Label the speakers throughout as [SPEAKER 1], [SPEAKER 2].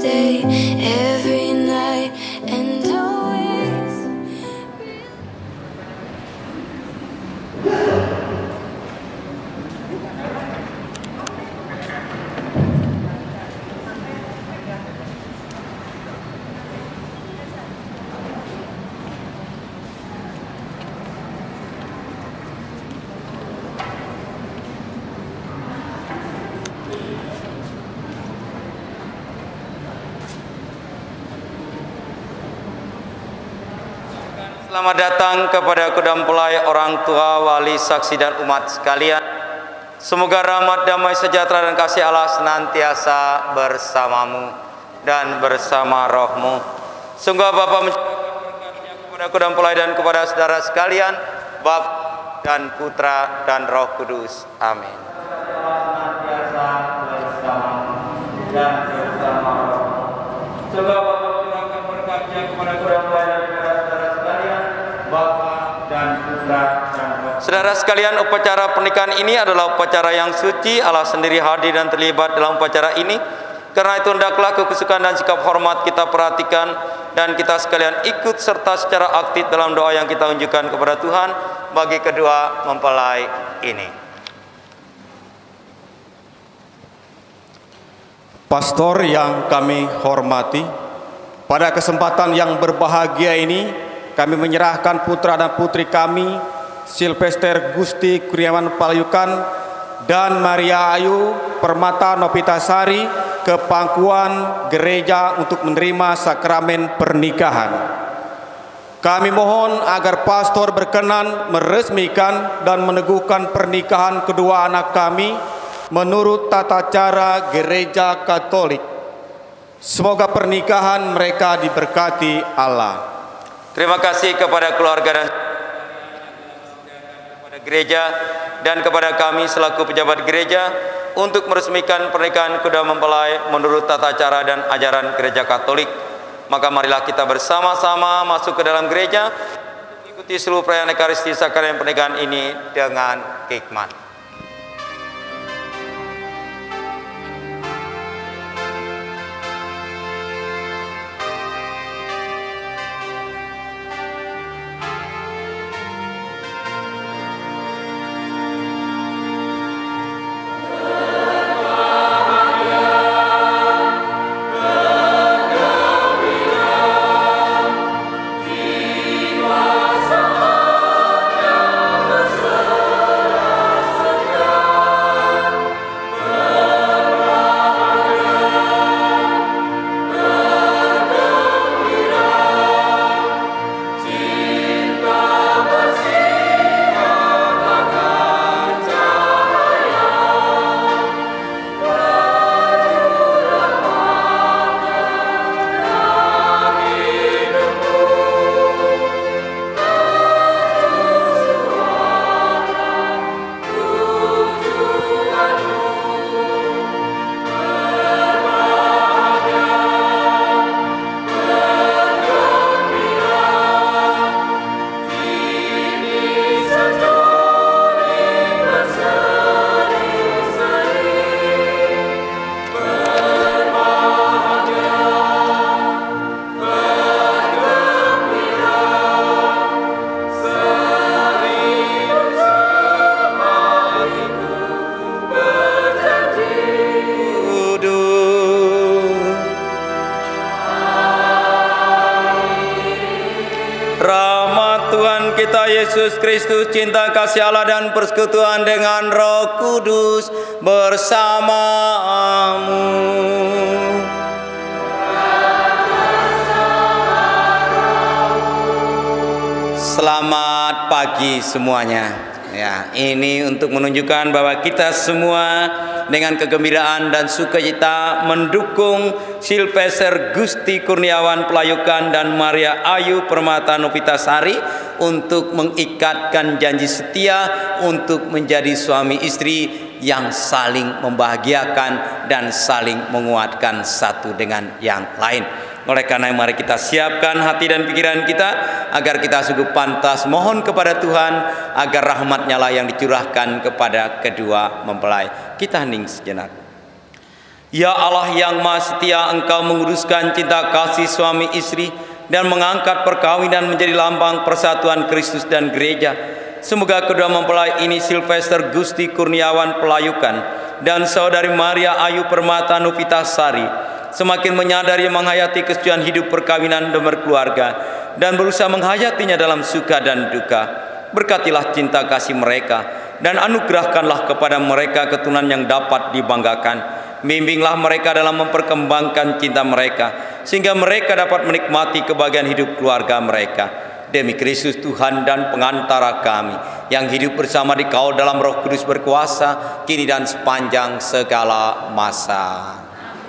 [SPEAKER 1] day, every night and always.
[SPEAKER 2] Selamat datang kepada kedua mempelai, orang tua, wali, saksi dan umat sekalian. Semoga rahmat, damai, sejahtera dan kasih Allah senantiasa bersamamu dan bersama rohmu. Sungguh Bapa mencurahkan berkatnya kepada kedua mempelai dan kepada saudara sekalian, Bapa dan Putra dan Roh Kudus. Amin. Senantiasa bersamamu dan bersama rohmu. Sungguh Bapa mencurahkan berkatnya kepada kedua mempelai dan kepada saudara sekalian, Bapa dan Putra dan Roh. Saudara sekalian, upacara pernikahan ini adalah upacara yang suci. Allah sendiri hadir dan terlibat dalam upacara ini. Karena itu hendaklah kesukaan dan sikap hormat kita perhatikan dan kita sekalian ikut serta secara aktif dalam doa yang kita unjukkan kepada Tuhan bagi kedua mempelai ini.
[SPEAKER 3] Pastor yang kami hormati, pada kesempatan yang berbahagia ini kami menyerahkan putra dan putri kami, Silvester Gusti Kurniawan Palayukan dan Maria Ayu Permata Novitasari, ke pangkuan gereja untuk menerima sakramen pernikahan. Kami mohon agar pastor berkenan meresmikan dan meneguhkan pernikahan kedua anak kami menurut tata cara gereja Katolik. Semoga pernikahan mereka diberkati Allah.
[SPEAKER 2] Terima kasih kepada keluarga dan kepada gereja dan kepada kami selaku pejabat gereja untuk meresmikan pernikahan kedua mempelai menurut tata cara dan ajaran gereja Katolik. Maka marilah kita bersama-sama masuk ke dalam gereja untuk mengikuti seluruh perayaan Ekaristi sakramen pernikahan ini dengan hikmat. kita Yesus Kristus, cinta kasih Allah dan persekutuan dengan Roh Kudus bersamamu. Selamat pagi semuanya. Ya, ini untuk menunjukkan bahwa kita semua dengan kegembiraan dan sukacita mendukung Silvester Gusti Kurniawan Palayukan dan Maria Ayu Permata Novitasari untuk mengikatkan janji setia untuk menjadi suami istri yang saling membahagiakan dan saling menguatkan satu dengan yang lain. Oleh karena mari kita siapkan hati dan pikiran kita agar kita sungguh pantas mohon kepada Tuhan agar rahmat-Nya lah yang dicurahkan kepada kedua mempelai. Kita hening sejenak. Ya Allah yang Maha Setia, Engkau menguduskan cinta kasih suami istri dan mengangkat perkawinan menjadi lambang persatuan Kristus dan gereja. Semoga kedua mempelai ini, Silvester Gusti Kurniawan Pelayukan dan saudari Maria Ayu Permata Novitasari, semakin menyadari menghayati kesucian hidup perkawinan dan berkeluarga dan berusaha menghayatinya dalam suka dan duka. Berkatilah cinta kasih mereka dan anugerahkanlah kepada mereka keturunan yang dapat dibanggakan. Bimbinglah mereka dalam memperkembangkan cinta mereka, sehingga mereka dapat menikmati kebahagiaan hidup keluarga mereka. Demi Kristus Tuhan dan pengantara kami, yang hidup bersama di Kau dalam Roh Kudus berkuasa, kini dan sepanjang segala masa.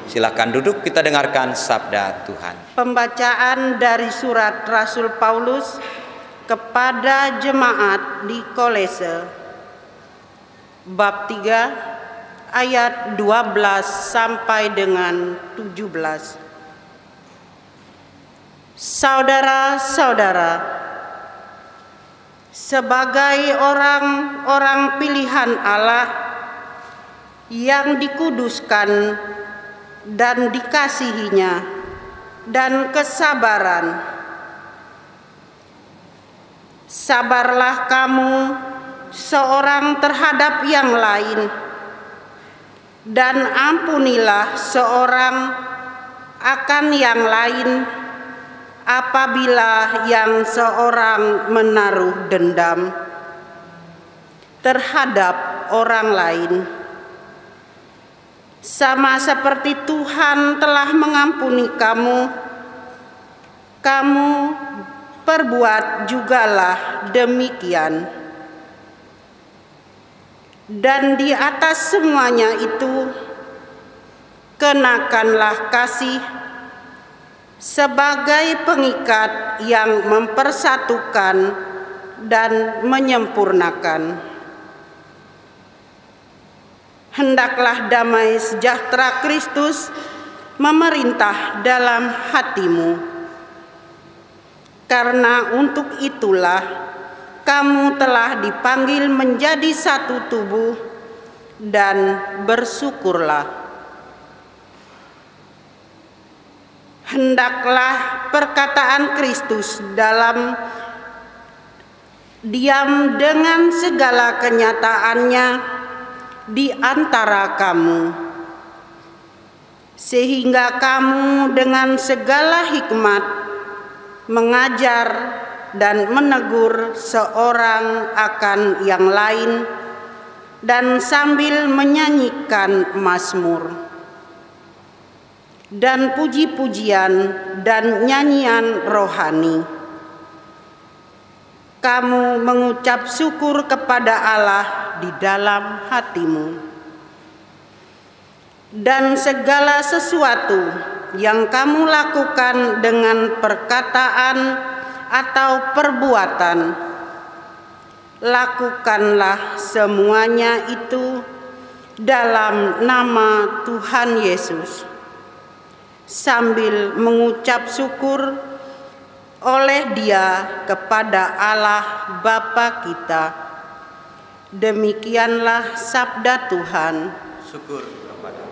[SPEAKER 2] Silakan duduk, kita dengarkan sabda Tuhan.
[SPEAKER 4] Pembacaan dari surat Rasul Paulus kepada jemaat di Kolose, bab 3, ayat 12 sampai dengan 17. Saudara-saudara, sebagai orang-orang pilihan Allah yang dikuduskan dan dikasihinya, dan kesabaran, sabarlah kamu seorang terhadap yang lain, dan ampunilah seorang akan yang lain apabila yang seorang menaruh dendam terhadap orang lain. Sama seperti Tuhan telah mengampuni kamu, kamu perbuat jugalah demikian. Dan di atas semuanya itu, kenakanlah kasih sebagai pengikat yang mempersatukan dan menyempurnakan. Hendaklah damai sejahtera Kristus memerintah dalam hatimu, karena untuk itulah kamu telah dipanggil menjadi satu tubuh, dan bersyukurlah. Hendaklah perkataan Kristus dalam diam dengan segala kenyataannya di antara kamu, sehingga kamu dengan segala hikmat mengajar dan menegur seorang akan yang lain, dan sambil menyanyikan mazmur dan puji-pujian dan nyanyian rohani, kamu mengucap syukur kepada Allah di dalam hatimu. Dan segala sesuatu yang kamu lakukan dengan perkataan atau perbuatan, lakukanlah semuanya itu dalam nama Tuhan Yesus, sambil mengucap syukur oleh Dia kepada Allah Bapa kita. Demikianlah sabda Tuhan.
[SPEAKER 2] Syukur kepada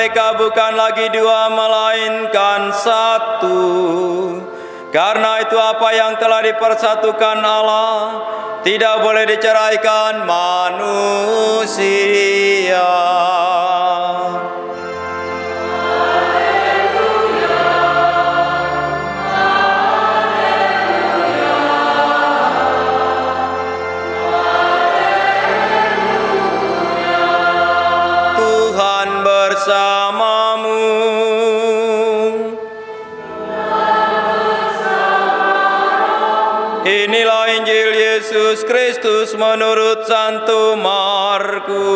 [SPEAKER 2] mereka bukan lagi dua melainkan satu. Karena itu apa yang telah dipersatukan Allah tidak boleh diceraikan manusia. Tuhan bersamamu. Inilah Injil Yesus Kristus menurut Santo Markus.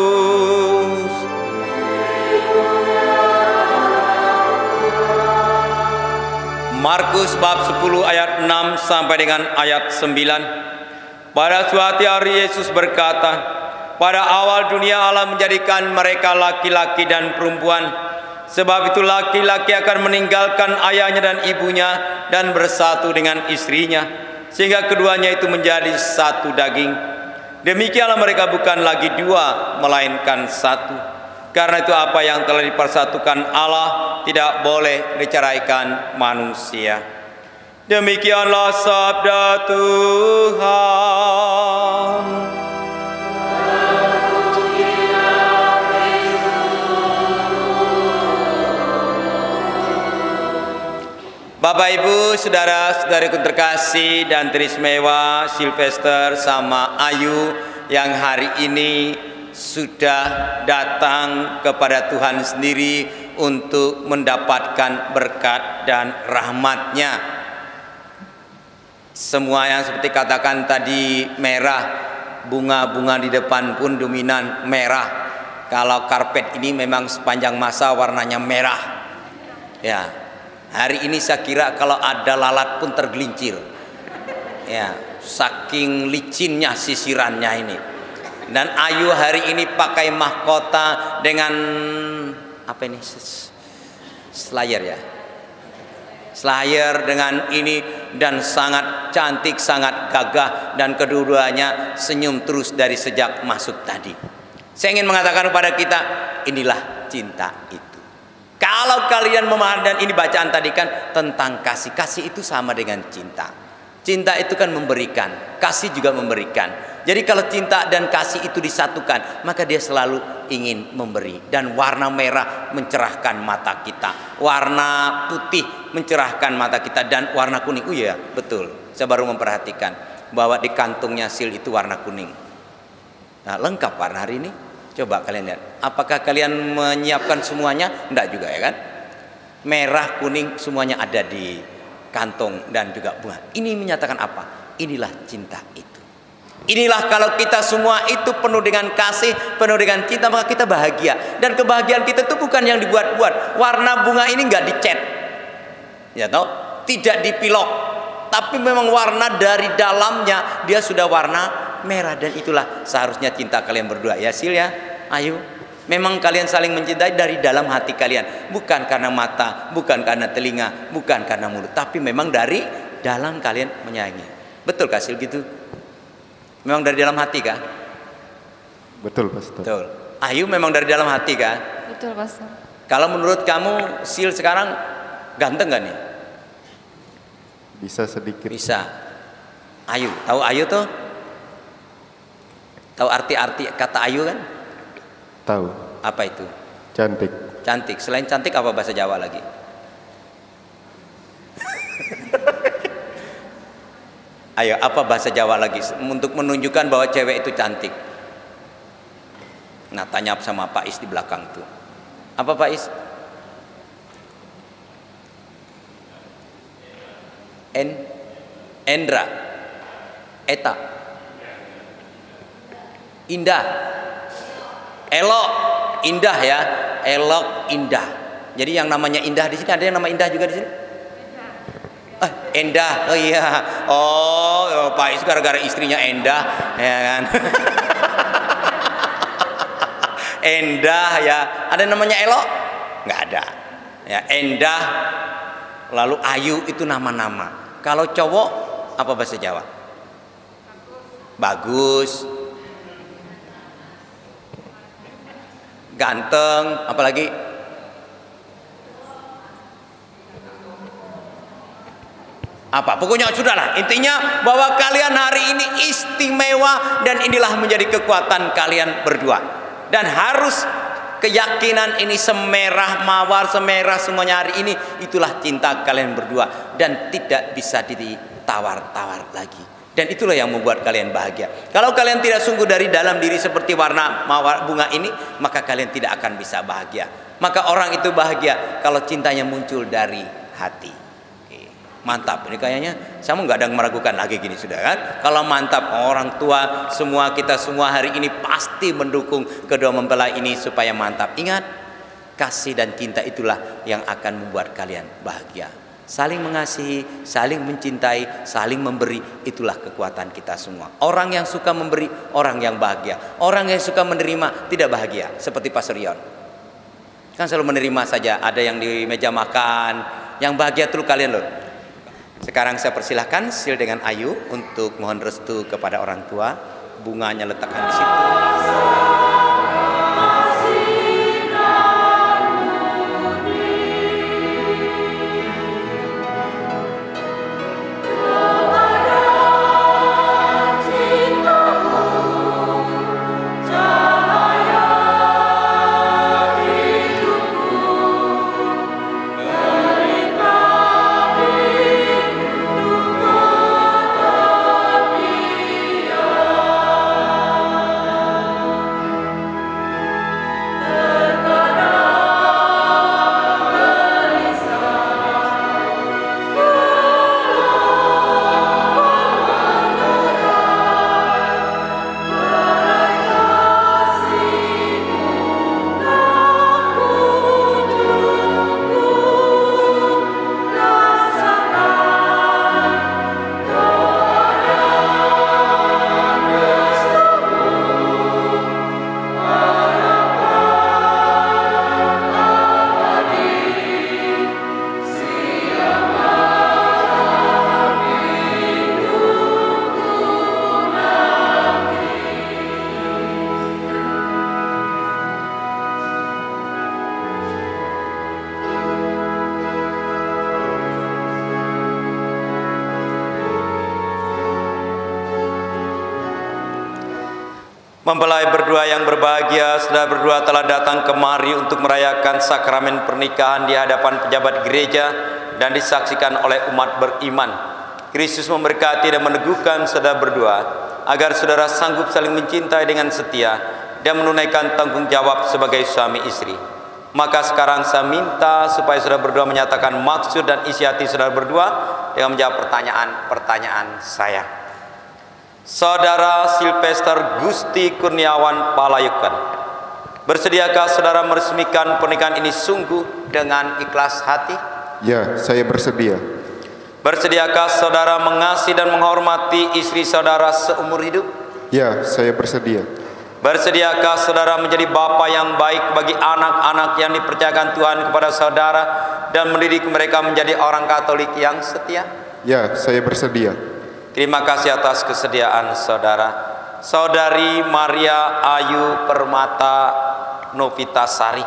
[SPEAKER 2] Markus bab 10 ayat 6 sampai dengan ayat 9. Pada suatu hari Yesus berkata, pada awal dunia Allah menjadikan mereka laki-laki dan perempuan. Sebab itu laki-laki akan meninggalkan ayahnya dan ibunya dan bersatu dengan istrinya, sehingga keduanya itu menjadi satu daging. Demikianlah mereka bukan lagi dua melainkan satu. Karena itu apa yang telah dipersatukan Allah tidak boleh diceraikan manusia. Demikianlah sabda Tuhan. Bapak Ibu, saudara-saudariku terkasih dan teristimewa, Silvester sama Ayu yang hari ini sudah datang kepada Tuhan sendiri untuk mendapatkan berkat dan rahmat-Nya. Semua yang seperti katakan tadi merah, bunga-bunga di depan pun dominan merah. Kalau karpet ini memang sepanjang masa warnanya merah. Ya. Hari ini saya kira kalau ada lalat pun tergelincir. Ya, saking licinnya sisirannya ini. Dan Ayu hari ini pakai mahkota dengan apa ini? Slayer ya. Slayer dengan ini dan sangat cantik, sangat gagah, dan kedua-duanya senyum terus dari sejak masuk tadi. Saya ingin mengatakan kepada kita, inilah cinta itu. Kalau kalian memahami, dan ini bacaan tadi kan tentang kasih. Kasih itu sama dengan cinta. Cinta itu kan memberikan, kasih juga memberikan. Jadi kalau cinta dan kasih itu disatukan, maka dia selalu ingin memberi. Dan warna merah mencerahkan mata kita, warna putih mencerahkan mata kita, dan warna kuning. Oh iya, betul. Saya baru memperhatikan bahwa di kantungnya sil itu warna kuning. Nah, lengkap warna hari ini. Coba kalian lihat, apakah kalian menyiapkan semuanya? Enggak juga ya kan? Merah, kuning semuanya ada di kantong dan juga bunga. Ini menyatakan apa? Inilah cinta itu. Inilah kalau kita semua itu penuh dengan kasih, penuh dengan cinta, maka kita bahagia. Dan kebahagiaan kita itu bukan yang dibuat-buat. Warna bunga ini enggak dicat, ya toh? Tidak dipilok, tapi memang warna dari dalamnya dia sudah warna merah. Dan itulah seharusnya cinta kalian berdua ya, Sil ya, Ayu. Memang kalian saling mencintai dari dalam hati kalian, bukan karena mata, bukan karena telinga, bukan karena mulut, tapi memang dari dalam kalian menyayangi. Betul kah Sil gitu? Memang dari dalam hati kah?
[SPEAKER 5] Betul, Pastor.
[SPEAKER 2] Betul. Ayu memang dari dalam hati kah?
[SPEAKER 6] Betul, Pastor.
[SPEAKER 2] Kalau menurut kamu Sil sekarang ganteng gak nih?
[SPEAKER 5] Bisa sedikit.
[SPEAKER 2] Bisa. Ayu, tahu Ayu tuh? Tahu arti-arti kata Ayu kan?
[SPEAKER 5] Tahu.
[SPEAKER 2] Apa itu?
[SPEAKER 5] Cantik.
[SPEAKER 2] Cantik. Selain cantik apa bahasa Jawa lagi? Ayo, apa bahasa Jawa lagi untuk menunjukkan bahwa cewek itu cantik? Nah, tanya sama Pak Is di belakang tuh. Apa Pak Is? Endra. Eta. Indah. Elok, indah ya. Elok, indah. Jadi yang namanya indah di sini, ada yang nama indah juga di sini? Endah. Oh iya. Oh, Pak Is gara-gara istrinya Endah, ya kan? Endah ya. Ada namanya Elok? Nggak ada. Ya, Endah. Lalu Ayu itu nama-nama. Kalau cowok apa bahasa Jawa? Bagus. Ganteng, apalagi Apa? Pokoknya sudahlah, intinya bahwa kalian hari ini istimewa dan inilah menjadi kekuatan kalian berdua. Dan harus keyakinan ini semerah mawar, semerah semuanya hari ini, itulah cinta kalian berdua dan tidak bisa ditawar-tawar lagi. Dan itulah yang membuat kalian bahagia. Kalau kalian tidak sungguh dari dalam diri seperti warna mawar bunga ini, maka kalian tidak akan bisa bahagia. Maka orang itu bahagia kalau cintanya muncul dari hati. Oke, mantap. Ini kayaknya saya nggak ada yang meragukan lagi gini sudah kan? Kalau mantap, orang tua semua, kita semua hari ini pasti mendukung kedua mempelai ini supaya mantap. Ingat, kasih dan cinta itulah yang akan membuat kalian bahagia. Saling mengasihi, saling mencintai, saling memberi, itulah kekuatan kita semua. Orang yang suka memberi, orang yang bahagia. Orang yang suka menerima, tidak bahagia. Seperti Pastor Rion, kan selalu menerima saja. Ada yang di meja makan, yang bahagia tuh kalian loh. Sekarang saya persilahkan Sil dengan Ayu untuk mohon restu kepada orang tua. Bunganya letakkan di situ. Mempelai berdua yang berbahagia, saudara berdua telah datang kemari untuk merayakan sakramen pernikahan di hadapan pejabat gereja dan disaksikan oleh umat beriman. Kristus memberkati dan meneguhkan saudara berdua agar saudara sanggup saling mencintai dengan setia dan menunaikan tanggung jawab sebagai suami istri. Maka sekarang saya minta supaya saudara berdua menyatakan maksud dan isi hati saudara berdua dengan menjawab pertanyaan saya. Saudara Silvester Gusti Kurniawan Palayukan, bersediakah saudara meresmikan pernikahan ini sungguh dengan ikhlas hati?
[SPEAKER 5] Ya, saya bersedia.
[SPEAKER 2] Bersediakah saudara mengasihi dan menghormati istri saudara seumur hidup?
[SPEAKER 5] Ya, saya bersedia.
[SPEAKER 2] Bersediakah saudara menjadi bapa yang baik bagi anak-anak yang dipercayakan Tuhan kepada saudara dan mendidik mereka menjadi orang Katolik yang setia?
[SPEAKER 5] Ya, saya bersedia.
[SPEAKER 2] Terima kasih atas kesediaan saudara. Saudari Maria Ayu Permata Novitasari,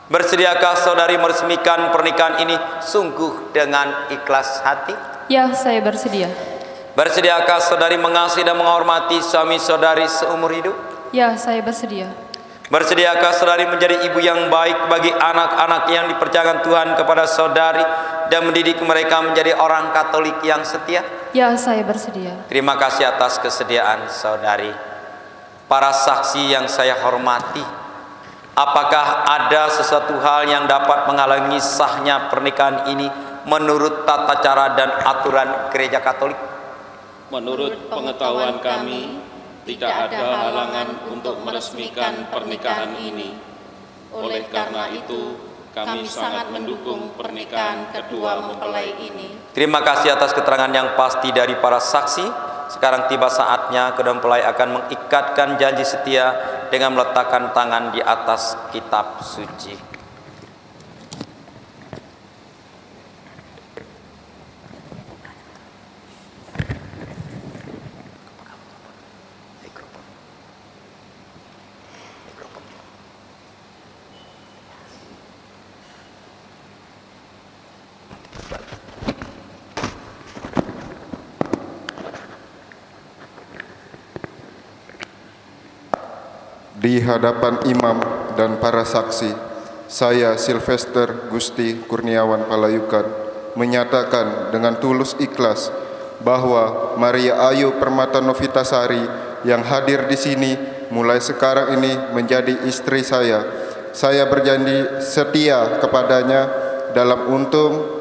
[SPEAKER 2] bersediakah saudari meresmikan pernikahan ini sungguh dengan ikhlas hati?
[SPEAKER 6] Ya, saya bersedia.
[SPEAKER 2] Bersediakah saudari mengasihi dan menghormati suami saudari seumur hidup?
[SPEAKER 6] Ya, saya bersedia.
[SPEAKER 2] Bersediakah saudari menjadi ibu yang baik bagi anak-anak yang dipercayakan Tuhan kepada saudari dan mendidik mereka menjadi orang Katolik yang setia?
[SPEAKER 6] Ya, saya bersedia.
[SPEAKER 2] Terima kasih atas kesediaan saudari. Para saksi yang saya hormati, apakah ada sesuatu hal yang dapat menghalangi sahnya pernikahan ini menurut tata cara dan aturan Gereja Katolik?
[SPEAKER 7] Menurut pengetahuan kami, tidak ada halangan untuk meresmikan pernikahan ini. Oleh karena itu, kami sangat mendukung pernikahan kedua mempelai ini.
[SPEAKER 2] Terima kasih atas keterangan yang pasti dari para saksi. Sekarang tiba saatnya kedua mempelai akan mengikatkan janji setia dengan meletakkan tangan di atas kitab suci.
[SPEAKER 5] di hadapan imam dan para saksi, saya Sylvester Gusti Kurniawan Palayukan menyatakan dengan tulus ikhlas bahwa Maria Ayu Permata Novitasari yang hadir di sini mulai sekarang ini menjadi istri saya. Saya berjanji setia kepadanya dalam untung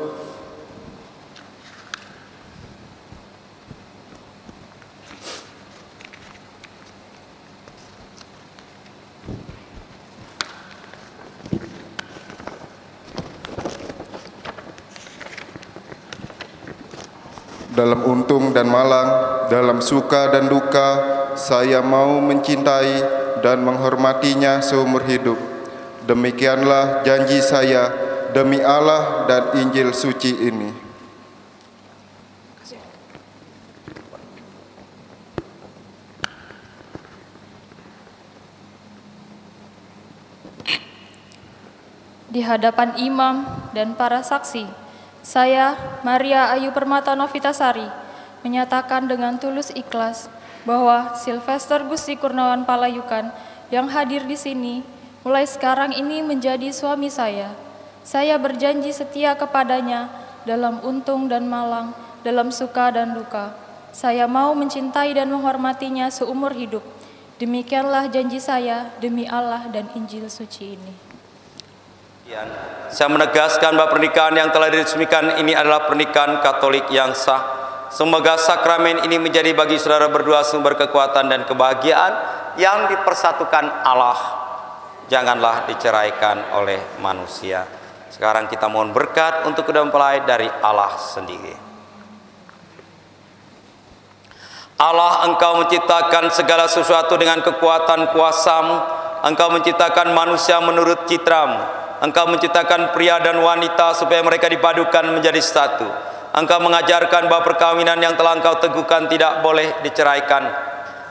[SPEAKER 5] dan malang, dalam suka dan duka, saya mau mencintai dan menghormatinya seumur hidup. Demikianlah janji saya demi Allah dan Injil suci ini.
[SPEAKER 6] Di hadapan imam dan para saksi, saya, Maria Ayu Permata Novitasari, menyatakan dengan tulus ikhlas bahwa Sylvester Gusti Kurniawan Palayukan yang hadir di sini mulai sekarang ini menjadi suami saya. Saya berjanji setia kepadanya dalam untung dan malang, dalam suka dan duka. Saya mau mencintai dan menghormatinya seumur hidup. Demikianlah janji saya demi Allah dan Injil suci ini.
[SPEAKER 2] Saya menegaskan bahwa pernikahan yang telah diresmikan ini adalah pernikahan Katolik yang sah. Semoga sakramen ini menjadi bagi saudara berdua sumber kekuatan dan kebahagiaan yang dipersatukan Allah. Janganlah diceraikan oleh manusia. Sekarang kita mohon berkat untuk kedua mempelai dari Allah sendiri. Allah, Engkau menciptakan segala sesuatu dengan kekuatan kuasa-Mu. Engkau menciptakan manusia menurut citra-Mu. Engkau menciptakan pria dan wanita supaya mereka dipadukan menjadi satu. Engkau mengajarkan bahwa perkawinan yang telah Engkau teguhkan tidak boleh diceraikan.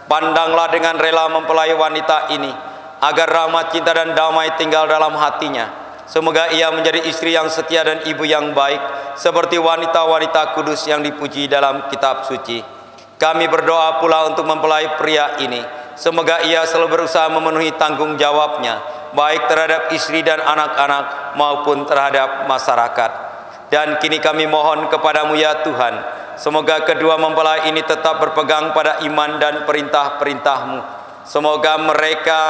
[SPEAKER 2] Pandanglah dengan rela mempelai wanita ini, agar rahmat, cinta, dan damai tinggal dalam hatinya. Semoga ia menjadi istri yang setia dan ibu yang baik, seperti wanita-wanita kudus yang dipuji dalam kitab suci. Kami berdoa pula untuk mempelai pria ini. Semoga ia selalu berusaha memenuhi tanggung jawabnya, baik terhadap istri dan anak-anak maupun terhadap masyarakat. Dan kini kami mohon kepadamu ya Tuhan, semoga kedua mempelai ini tetap berpegang pada iman dan perintah-perintah-Mu. Semoga mereka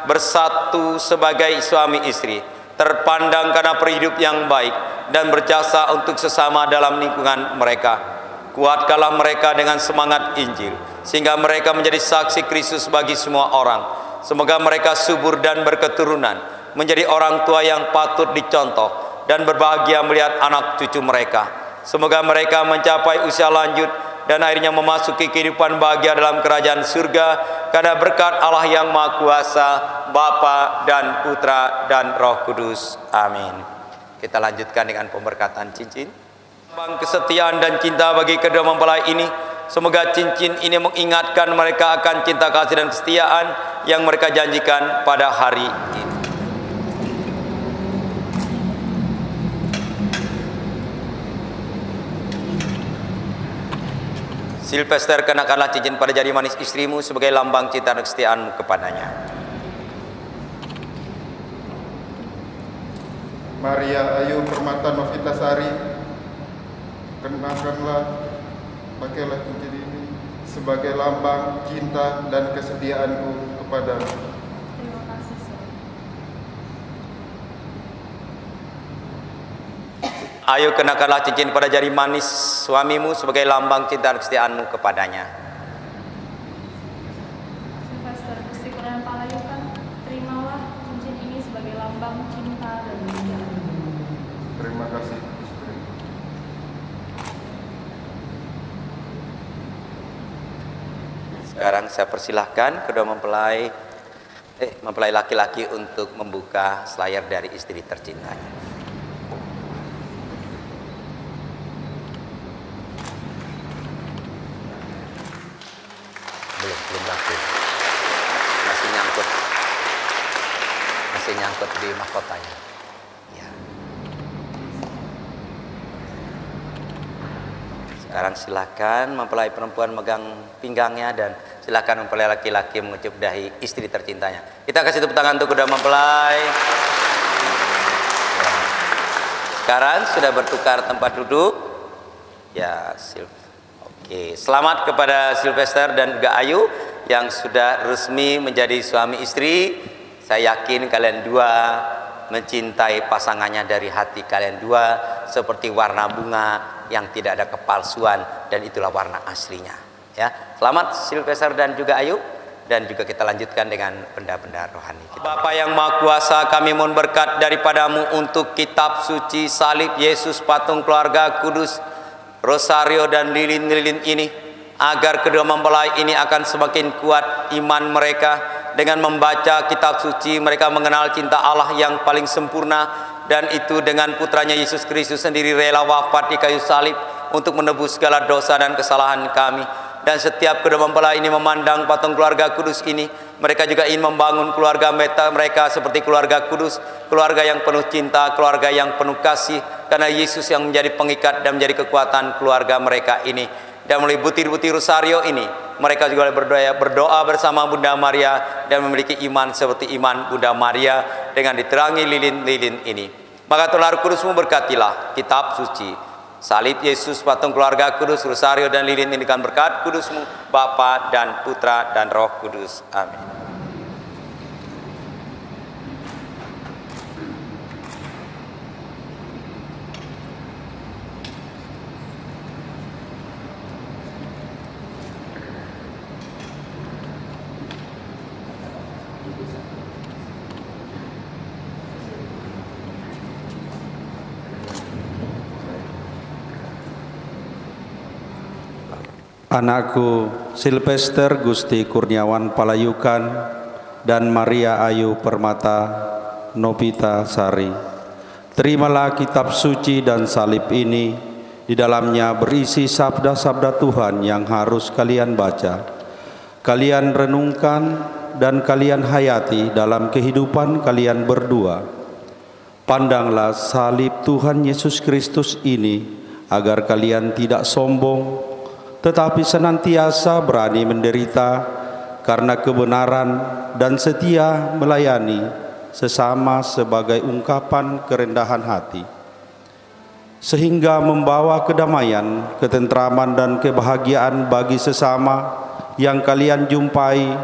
[SPEAKER 2] bersatu sebagai suami istri, terpandang karena perhidup yang baik, dan berjasa untuk sesama dalam lingkungan mereka. Kuatkanlah mereka dengan semangat Injil, sehingga mereka menjadi saksi Kristus bagi semua orang. Semoga mereka subur dan berketurunan, menjadi orang tua yang patut dicontoh, dan berbahagia melihat anak cucu mereka. Semoga mereka mencapai usia lanjut dan akhirnya memasuki kehidupan bahagia dalam kerajaan surga karena berkat Allah yang Maha Kuasa, Bapa dan Putra dan Roh Kudus. Amin. Kita lanjutkan dengan pemberkatan cincin. Lambang kesetiaan dan cinta bagi kedua mempelai ini. Semoga cincin ini mengingatkan mereka akan cinta kasih dan kesetiaan yang mereka janjikan pada hari ini. Sylvester, kenakanlah cincin pada jari manis istrimu sebagai lambang cinta dan kesetiaanmu kepadanya.
[SPEAKER 5] Maria Ayu Permata Novitasari, kenakanlah, pakailah cincin ini sebagai lambang cinta dan kesetiaanku kepadamu.
[SPEAKER 6] Terima kasih,
[SPEAKER 2] Ayo kenakanlah cincin pada jari manis suamimu sebagai lambang cinta dan kesetiaanmu kepadanya.
[SPEAKER 6] Sylvester Gusti Kurniawan Palayukan, terimalah cincin ini sebagai lambang cinta dan kesetiaan.
[SPEAKER 5] Terima kasih, istri.
[SPEAKER 2] Sekarang saya persilahkan kedua mempelai laki-laki untuk membuka selayar dari istri tercintanya. Belum laku, masih nyangkut di mahkotanya. Ya. Sekarang silakan mempelai perempuan megang pinggangnya dan silakan mempelai laki-laki mengucap dahi istri tercintanya. Kita kasih tepuk tangan untuk kedua mempelai. Sekarang sudah bertukar tempat duduk. Ya, oke. Selamat kepada Sylvester dan juga Ayu yang sudah resmi menjadi suami istri. Saya yakin kalian dua mencintai pasangannya dari hati kalian dua seperti warna bunga yang tidak ada kepalsuan, dan itulah warna aslinya. Ya, selamat Sylvester dan juga Ayu. Dan juga kita lanjutkan dengan benda-benda rohani kita. Bapa yang Maha Kuasa, kami mohon berkat daripadamu untuk kitab suci, salib Yesus, patung keluarga kudus, rosario dan lilin-lilin ini, agar kedua mempelai ini akan semakin kuat iman mereka. Dengan membaca kitab suci, mereka mengenal cinta Allah yang paling sempurna, dan itu dengan putranya Yesus Kristus sendiri rela wafat di kayu salib untuk menebus segala dosa dan kesalahan kami. Dan setiap kedua mempelai ini memandang patung keluarga kudus ini, mereka juga ingin membangun keluarga mereka seperti keluarga kudus, keluarga yang penuh cinta, keluarga yang penuh kasih, karena Yesus yang menjadi pengikat dan menjadi kekuatan keluarga mereka ini. Dan melalui butir-butir rosario ini, mereka juga berdoa bersama Bunda Maria dan memiliki iman seperti iman Bunda Maria dengan diterangi lilin-lilin ini. Maka Tuhan Roh Kudus memberkatilah kitab suci, salib Yesus, patung keluarga kudus, rosario dan lilin ini dengan berkat kudus-Mu, Bapa dan Putra dan Roh Kudus. Amin.
[SPEAKER 8] Anakku Sylvester Gusti Kurniawan Palayukan dan Maria Ayu Permata Novita Sari, terimalah kitab suci dan salib ini. Di dalamnya berisi sabda-sabda Tuhan yang harus kalian baca, kalian renungkan, dan kalian hayati dalam kehidupan kalian berdua. Pandanglah salib Tuhan Yesus Kristus ini, agar kalian tidak sombong, tetapi senantiasa berani menderita karena kebenaran dan setia melayani sesama sebagai ungkapan kerendahan hati, sehingga membawa kedamaian, ketentraman dan kebahagiaan bagi sesama yang kalian jumpai,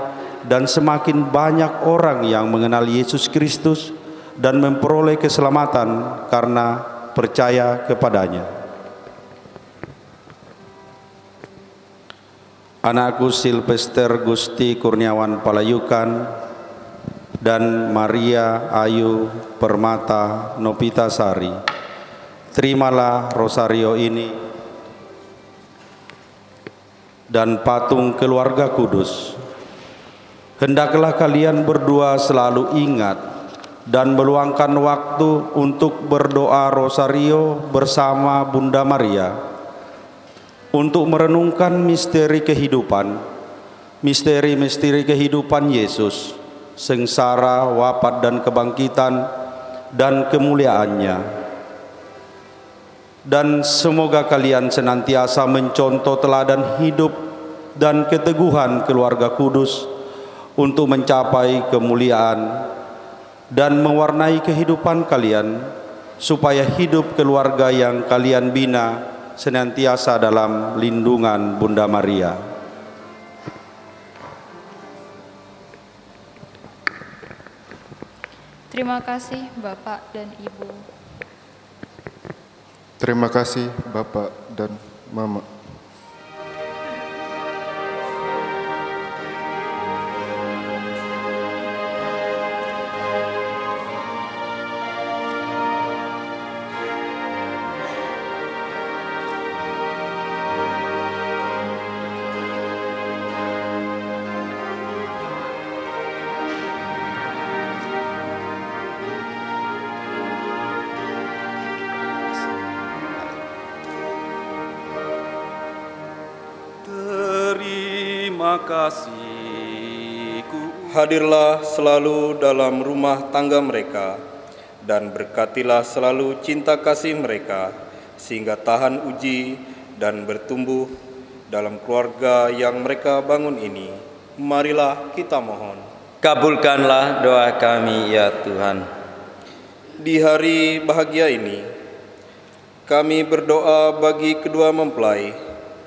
[SPEAKER 8] dan semakin banyak orang yang mengenal Yesus Kristus dan memperoleh keselamatan karena percaya kepadanya. Anakku Sylvester Gusti Kurniawan Palayukan dan Maria Ayu Permata Novita Sari, terimalah rosario ini dan patung keluarga kudus. Hendaklah kalian berdua selalu ingat dan meluangkan waktu untuk berdoa rosario bersama Bunda Maria, untuk merenungkan misteri kehidupan, misteri-misteri kehidupan Yesus, sengsara, wafat dan kebangkitan, dan kemuliaannya. Dan semoga kalian senantiasa mencontoh teladan hidup dan keteguhan keluarga kudus untuk mencapai kemuliaan dan mewarnai kehidupan kalian, supaya hidup keluarga yang kalian bina senantiasa dalam lindungan Bunda Maria.
[SPEAKER 6] Terima kasih Bapak dan Ibu.
[SPEAKER 5] Terima kasih Bapak dan Mama.
[SPEAKER 8] Kasihku, hadirlah selalu dalam rumah tangga mereka, dan berkatilah selalu cinta kasih mereka, sehingga tahan uji dan bertumbuh dalam keluarga yang mereka bangun ini. Marilah kita mohon.
[SPEAKER 2] Kabulkanlah doa kami ya Tuhan.
[SPEAKER 8] Di hari bahagia ini, kami berdoa bagi kedua mempelai.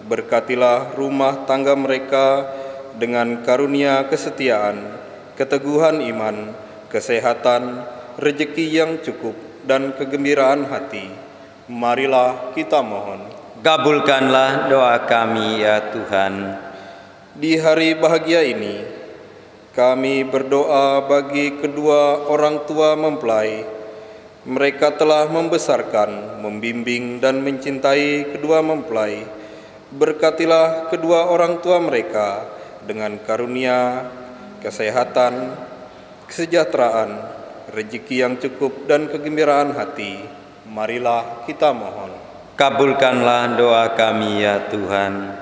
[SPEAKER 8] Berkatilah rumah tangga mereka dengan karunia kesetiaan, keteguhan iman, kesehatan, rezeki yang cukup, dan kegembiraan hati. Marilah kita mohon.
[SPEAKER 2] Kabulkanlah doa kami ya Tuhan.
[SPEAKER 8] Di hari bahagia ini, kami berdoa bagi kedua orang tua mempelai. Mereka telah membesarkan, membimbing, dan mencintai kedua mempelai. Berkatilah kedua orang tua mereka dengan karunia, kesehatan, kesejahteraan, rezeki yang cukup, dan kegembiraan hati. Marilah kita mohon.
[SPEAKER 2] Kabulkanlah doa kami ya Tuhan.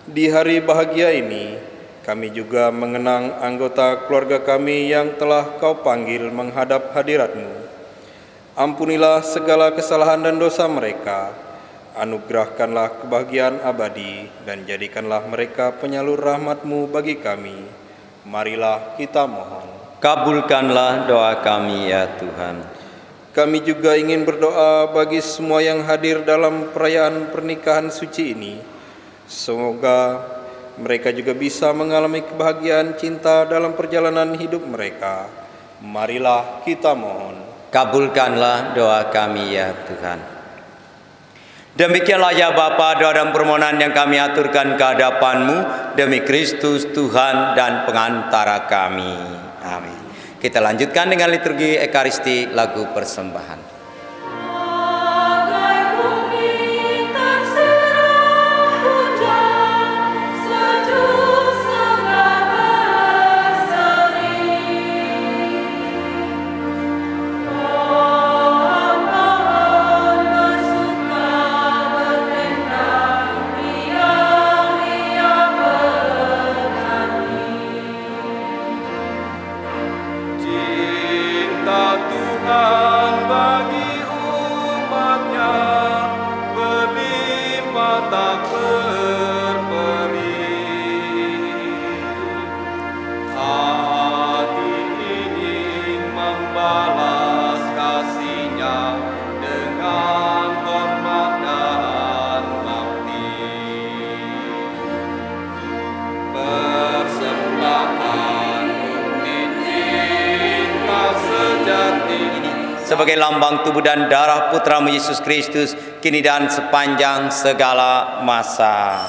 [SPEAKER 8] Di hari bahagia ini, kami juga mengenang anggota keluarga kami yang telah Kau panggil menghadap hadirat-Mu. Ampunilah segala kesalahan dan dosa mereka. Anugerahkanlah kebahagiaan abadi dan jadikanlah mereka penyalur rahmat-Mu bagi kami. Marilah kita mohon.
[SPEAKER 2] Kabulkanlah doa kami ya Tuhan.
[SPEAKER 8] Kami juga ingin berdoa bagi semua yang hadir dalam perayaan pernikahan suci ini. Semoga mereka juga bisa mengalami kebahagiaan cinta dalam perjalanan hidup mereka. Marilah kita mohon.
[SPEAKER 2] Kabulkanlah doa kami ya Tuhan. Demikianlah ya Bapa doa dan permohonan yang kami aturkan ke hadapan-Mu demi Kristus Tuhan dan pengantara kami. Amin. Kita lanjutkan dengan liturgi Ekaristi, lagu persembahan. Sebagai lambang tubuh dan darah Putra-Mu Yesus Kristus, kini dan sepanjang segala masa.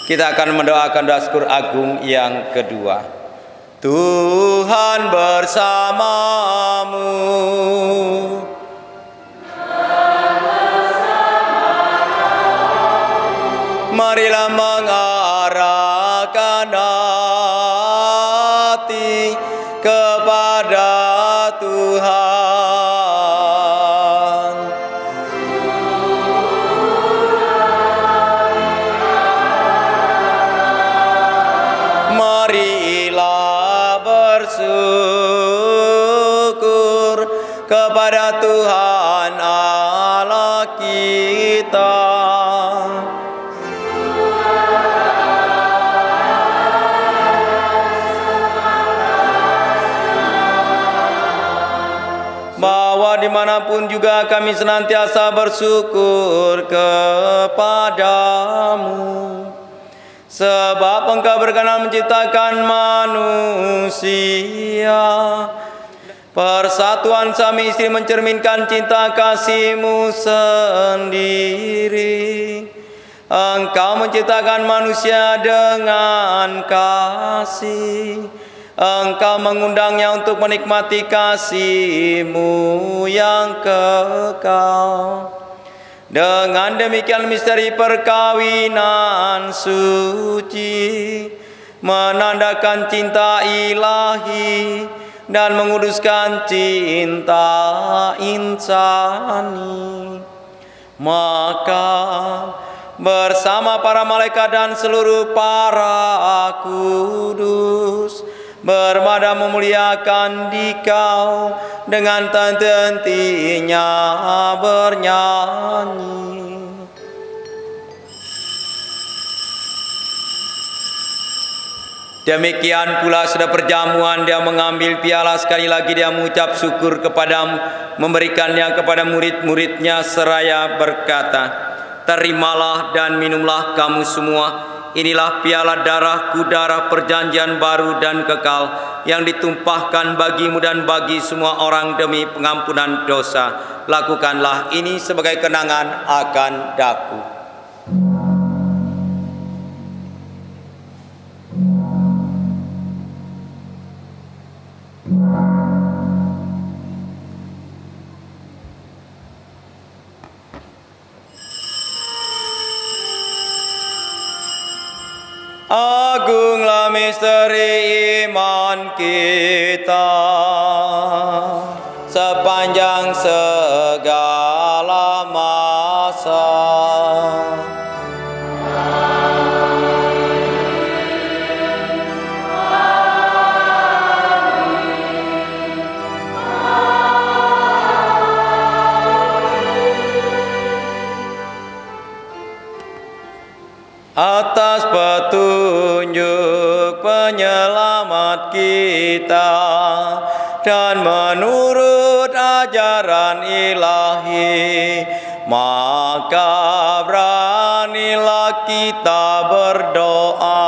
[SPEAKER 2] Kita akan mendoakan doa syukur agung yang kedua. Tuhan bersamamu. Marilah mengarahkan hati kepada Tuhan. Marilah bersyukur kepada Tuhan Allah kita. Bahwa dimanapun juga kami senantiasa bersyukur kepadamu, sebab Engkau berkenan menciptakan manusia. Persatuan suami istri mencerminkan cinta kasih-Mu sendiri. Engkau menciptakan manusia dengan kasih. Engkau mengundangnya untuk menikmati kasih-Mu yang kekal. Dengan demikian misteri perkawinan suci menandakan cinta ilahi dan menguduskan cinta insani. Maka bersama para malaikat dan seluruh para kudus bermada memuliakan Dikau dengan hentinya bernyanyi. Demikian pula sudah perjamuan dia mengambil piala, sekali lagi dia mengucap syukur kepadamu, memberikannya kepada murid-muridnya seraya berkata, terimalah dan minumlah kamu semua, inilah piala darahku, darah perjanjian baru dan kekal, yang ditumpahkan bagimu dan bagi semua orang demi pengampunan dosa. Lakukanlah ini sebagai kenangan akan daku. Agunglah misteri iman kita sepanjang segala masa. Atas petunjuk penyelamat kita dan menurut ajaran ilahi, maka beranilah kita berdoa.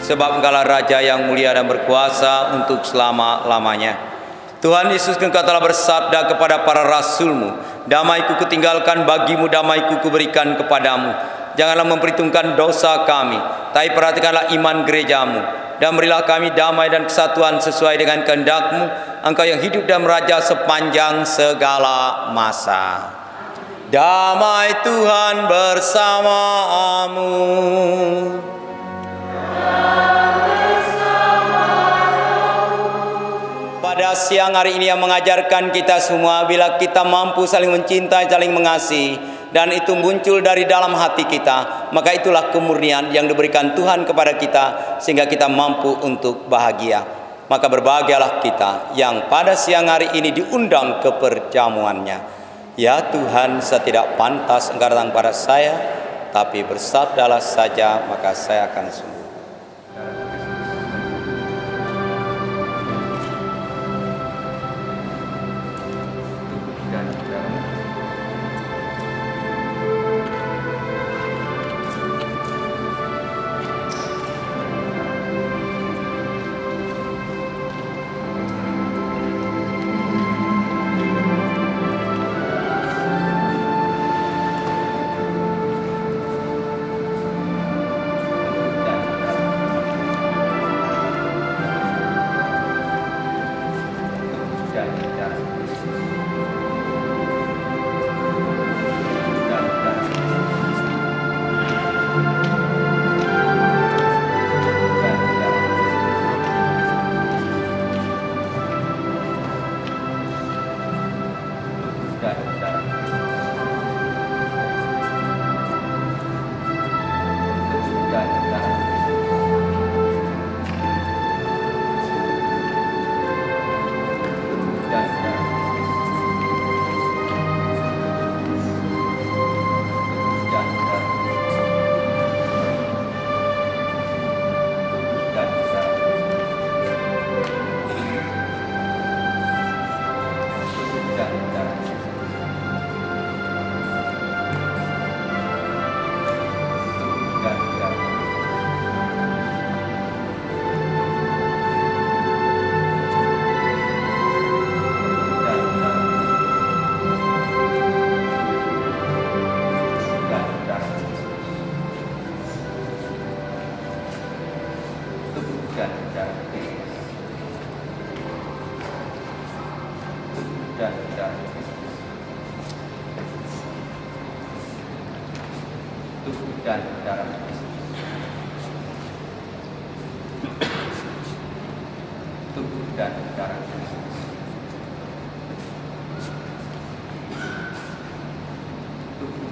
[SPEAKER 2] Sebab Engkaulah Raja yang mulia dan berkuasa untuk selama-lamanya. Tuhan Yesus, Engkau telah bersabda kepada para rasul-Mu, damai-Ku kutinggalkan bagimu, damai-Ku kuberikan kepadamu. Janganlah memperhitungkan dosa kami, tapi perhatikanlah iman gereja-Mu, dan berilah kami damai dan kesatuan sesuai dengan kehendak-Mu, Engkau yang hidup dan meraja sepanjang segala masa. Damai Tuhan bersamamu. Pada siang hari ini yang mengajarkan kita semua, bila kita mampu saling mencintai, saling mengasihi, dan itu muncul dari dalam hati kita, maka itulah kemurnian yang diberikan Tuhan kepada kita, sehingga kita mampu untuk bahagia. Maka berbahagialah kita yang pada siang hari ini diundang ke perjamuannya. Ya Tuhan, saya tidak pantas Engkau datang pada saya, tapi bersabdalah saja, maka saya akan sembuh.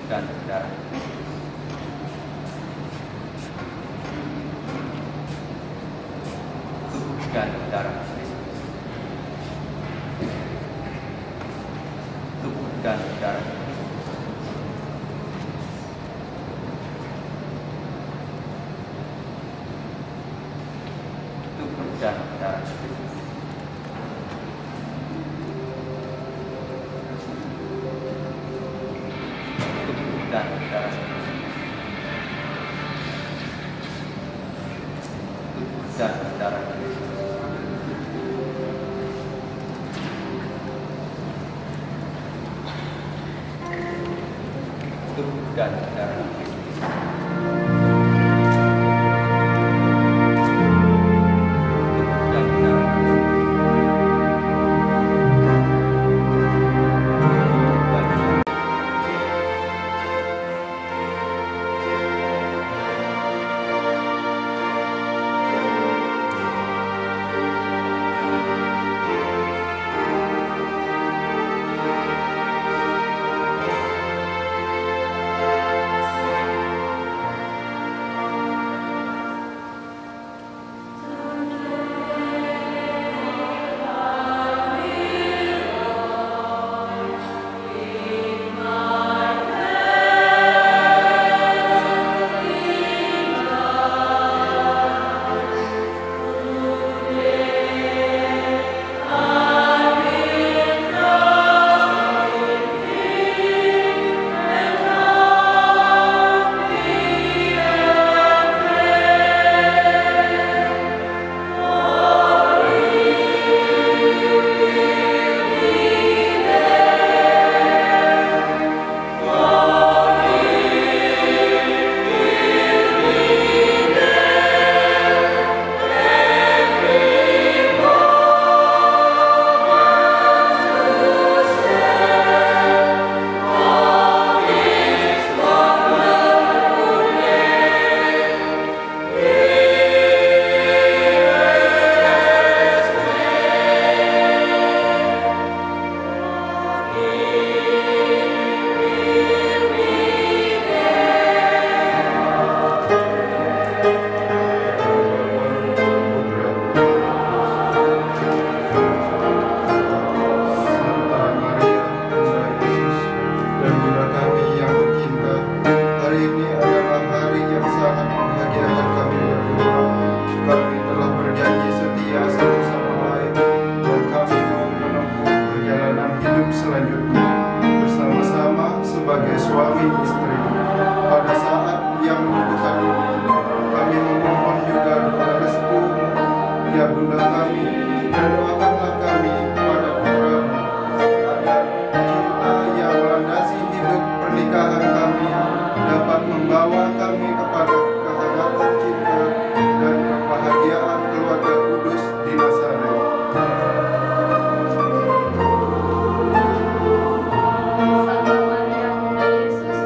[SPEAKER 2] dan darah. Tubuh dan darah Kristus. Tubuh dan darah Kristus. Tubuh dan darah Kristus. Tubuh dan darah Kristus. Tubuh dan darah Kristus. Tubuh dan darah Kristus.
[SPEAKER 9] Santa Maria Bunda Yesus,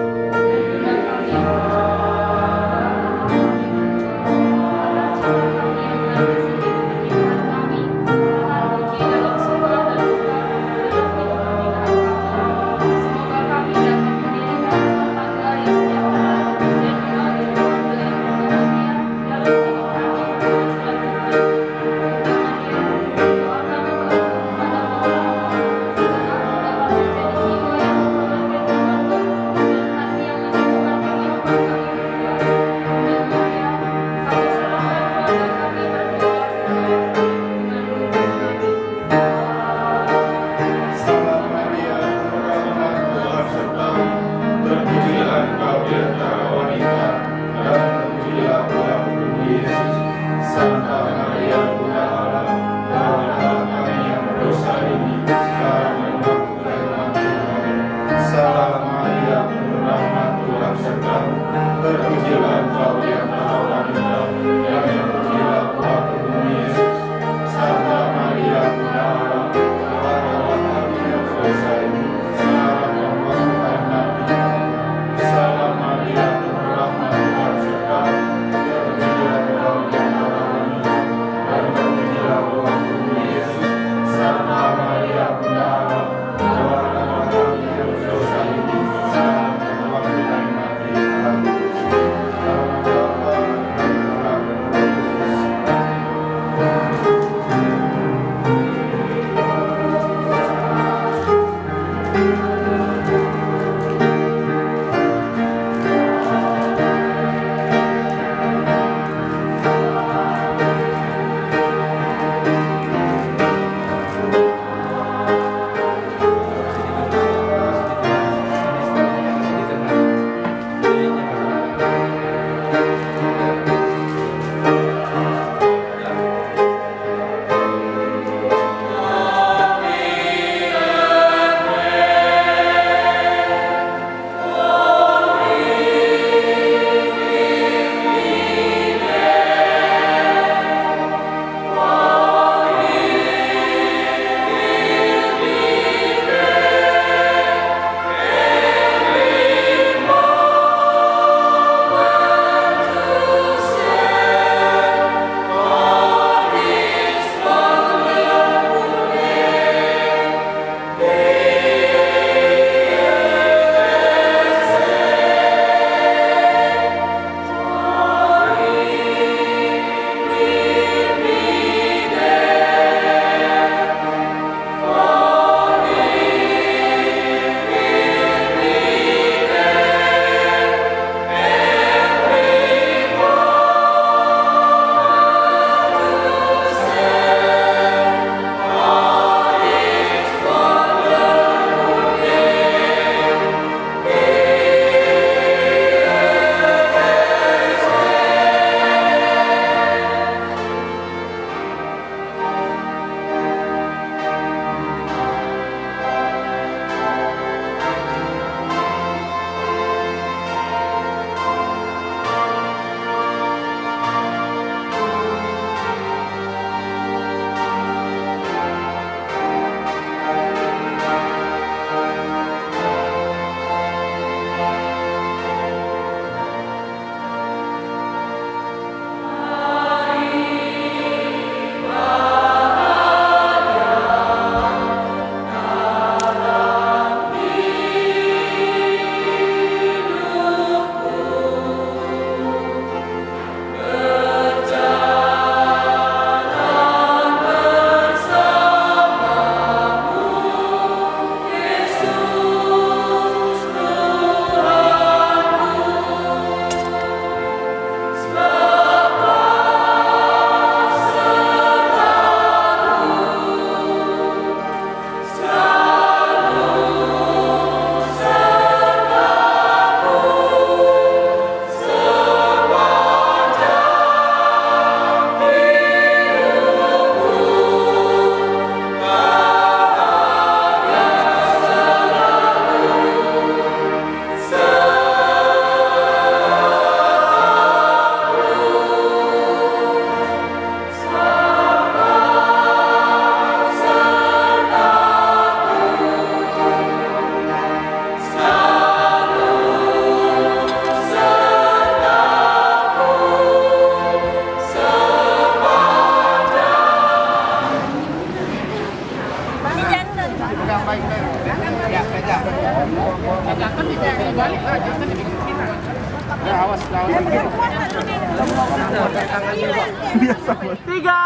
[SPEAKER 9] Tiga.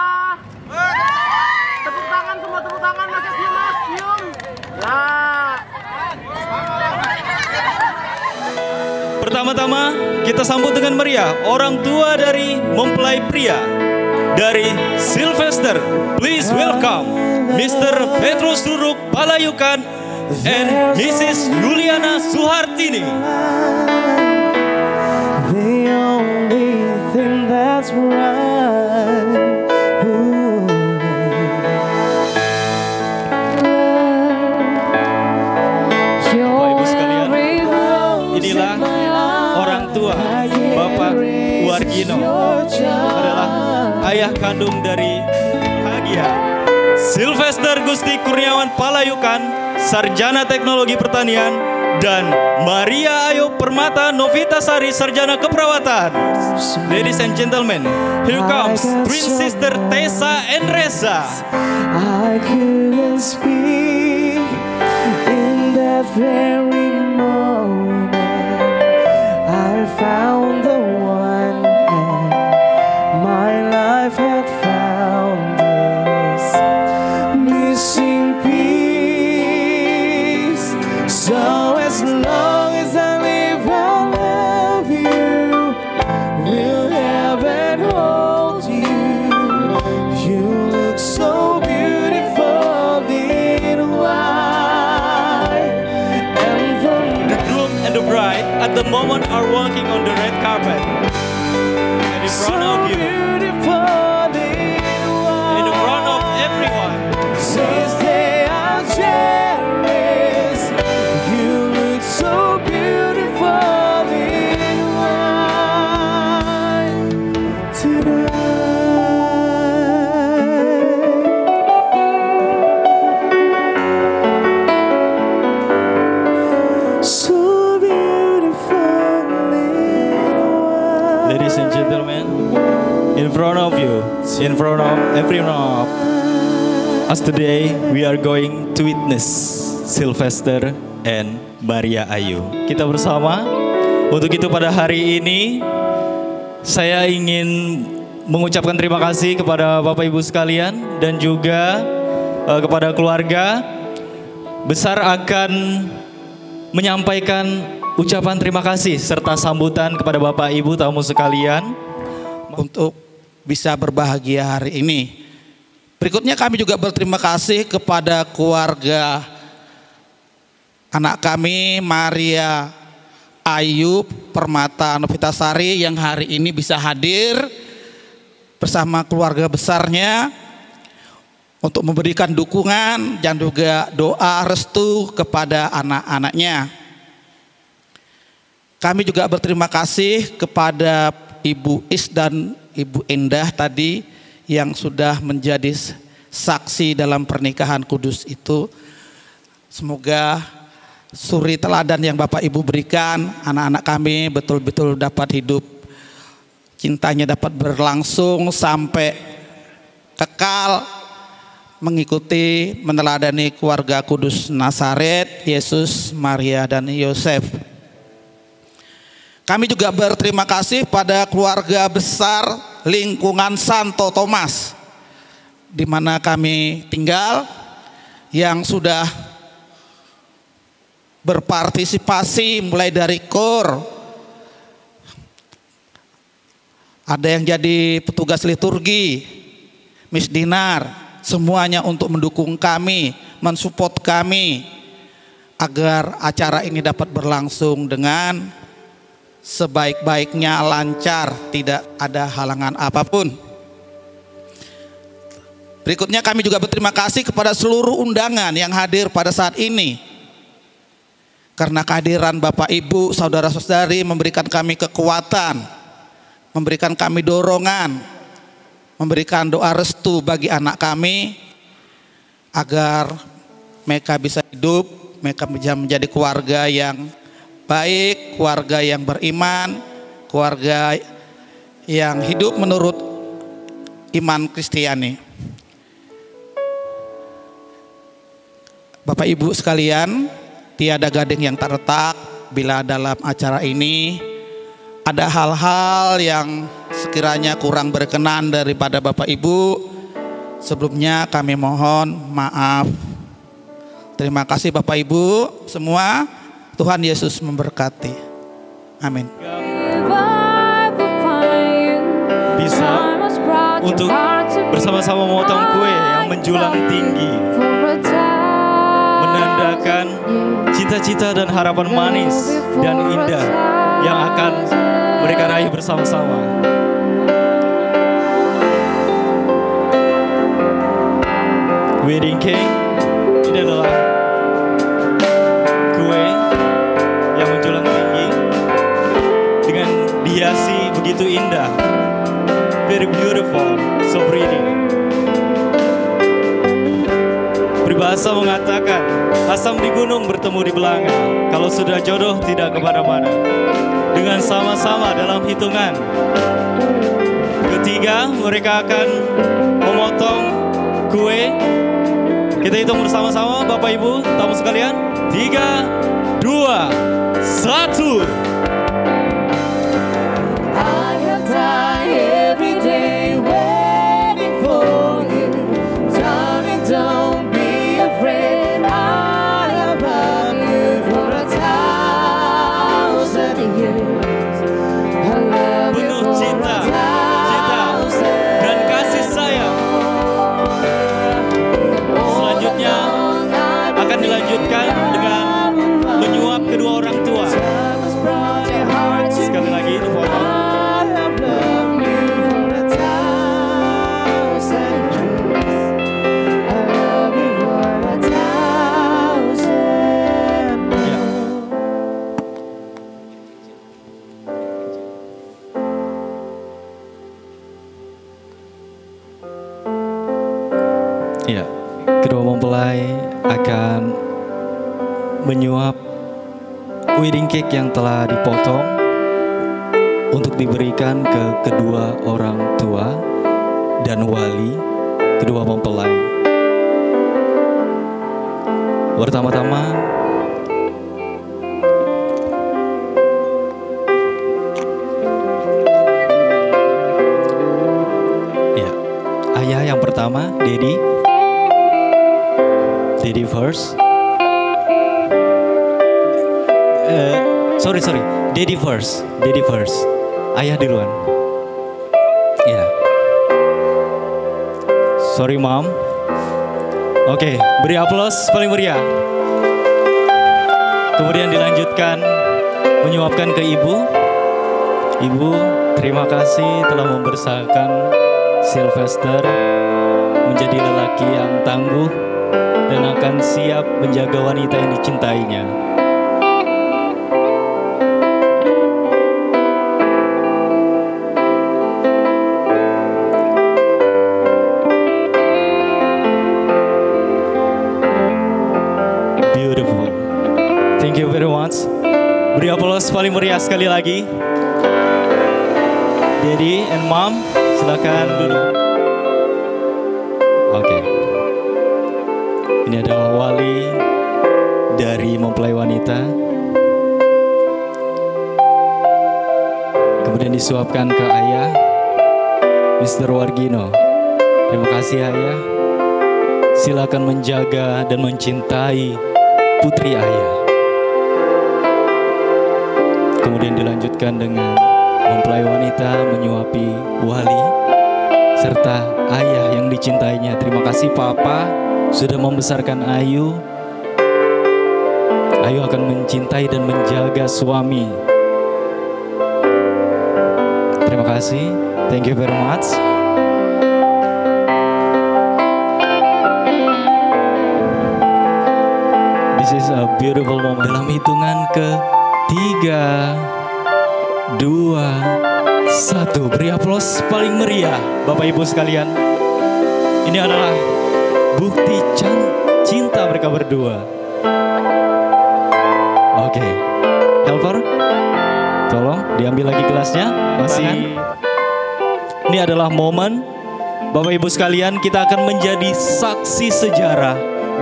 [SPEAKER 9] Tepuk tangan semua, tepuk tangan, masih sium. Nah.
[SPEAKER 10] Pertama-tama kita sambut dengan meriah orang tua dari mempelai pria dari Sylvester. Please welcome Mr. Petrus Duruk Palayukan and Mrs. Juliana Suhartini.
[SPEAKER 9] The only thing that's right.
[SPEAKER 10] Bapak Ibu sekalian, inilah orang tua Bapak Wargino, adalah ayah kandung dari Hagia Sylvester Gusti Kurniawan Palayukan, Sarjana Teknologi Pertanian, dan Maria Ayu Permata Novitasari, Sarjana Keperawatan. Ladies and gentlemen, here comes twin sister Tessa and Reza.
[SPEAKER 9] I couldn't speak in that very moment. I found the one, and my life had found this missing piece. So as long as I live, I'll love you. Will heaven hold you? You look so beautiful in white. And from
[SPEAKER 10] The groom and the bride at the moment are walking on the red carpet. And in front of you, in the front of everyone,
[SPEAKER 9] since they are jealous, you look so beautiful in white tonight. So beautiful in white.
[SPEAKER 10] ladies and gentlemen, in front of you, in front of everyone of us today, we are going to witness Sylvester and Maria Ayu. Kita bersama. Untuk itu pada hari ini saya ingin mengucapkan terima kasih kepada Bapak Ibu sekalian dan juga kepada keluarga besar akan menyampaikan ucapan terima kasih serta sambutan kepada Bapak Ibu tamu sekalian
[SPEAKER 11] untuk bisa berbahagia hari ini. Berikutnya kami juga berterima kasih kepada keluarga anak kami Maria Ayu Permata Novitasari yang hari ini bisa hadir bersama keluarga besarnya untuk memberikan dukungan dan juga doa restu kepada anak-anaknya. Kami juga berterima kasih kepada Ibu Is dan Ibu Endah tadi yang sudah menjadi saksi dalam pernikahan kudus itu. Semoga suri teladan yang Bapak Ibu berikan, anak-anak kami betul-betul dapat hidup, cintanya dapat berlangsung sampai kekal, mengikuti meneladani keluarga kudus Nazaret, Yesus, Maria, dan Yosef. Kami juga berterima kasih pada keluarga besar lingkungan Santo Thomas di mana kami tinggal, yang sudah berpartisipasi mulai dari KOR, ada yang jadi petugas liturgi, Miss Dinar, semuanya untuk mendukung kami, mensupport kami agar acara ini dapat berlangsung dengan sebaik-baiknya, lancar, tidak ada halangan apapun. Berikutnya kami juga berterima kasih kepada seluruh undangan yang hadir pada saat ini. Karena kehadiran Bapak Ibu, saudara-saudari memberikan kami kekuatan, memberikan kami dorongan, memberikan doa restu bagi anak kami agar mereka bisa hidup, mereka bisa menjadi keluarga yang baik, keluarga yang beriman, keluarga yang hidup menurut iman Kristiani. Bapak Ibu sekalian, tiada gading yang tak retak bila dalam acara ini ada hal-hal yang sekiranya kurang berkenan daripada Bapak Ibu. Sebelumnya kami mohon maaf. Terima kasih Bapak Ibu semua. Tuhan Yesus memberkati. Amin.
[SPEAKER 10] Bisa untuk bersama-sama memotong kue yang menjulang tinggi, menandakan cita-cita dan harapan manis dan indah yang akan mereka raih bersama-sama. Wedding cake ini adalah kue yang menjulang tinggi dengan dihiasi begitu indah. Very beautiful, so pretty. Peribahasa mengatakan, asam di gunung bertemu di belanga. Kalau sudah jodoh tidak kemana-mana. Dengan sama-sama dalam hitungan ketiga, mereka akan memotong kue. Kita hitung bersama-sama, Bapak Ibu, tamu sekalian. 3, 2, 1. Dilanjutkan dengan menyuap kedua orang tua. Sekali lagi dipotong. Ya, kedua mempelai akan menyuap wedding cake yang telah dipotong untuk diberikan ke kedua orang tua dan wali kedua mempelai. Pertama-tama ya, ayah yang pertama, Daddy first. Sorry, Daddy first. Ayah duluan. Ya. Sorry, Mom. Oke, beri aplaus paling meriah. Kemudian dilanjutkan menyuapkan ke Ibu. Ibu, terima kasih telah membesarkan Sylvester menjadi lelaki yang tangguh dan akan siap menjaga wanita yang dicintainya. Beautiful. Thank you very much. Beri aplaus paling meriah sekali lagi. Daddy and Mom, silakan duduk. Oke. Ini adalah wali dari mempelai wanita. Kemudian disuapkan ke ayah, Mr. Wargino. Terima kasih ayah. Silakan menjaga dan mencintai putri ayah. Kemudian dilanjutkan dengan mempelai wanita menyuapi wali serta ayah yang dicintainya. Terima kasih Papa sudah membesarkan Ayu. Ayu akan mencintai dan menjaga suami. Terima kasih. Thank you very much. This is a beautiful moment. Dalam hitungan ke 3, 2, 1. Beri aplaus paling meriah Bapak Ibu sekalian. Ini adalah bukti cinta mereka berdua. Oke, helper, tolong diambil lagi gelasnya. Masih. Ini adalah momen Bapak Ibu sekalian, kita akan menjadi saksi sejarah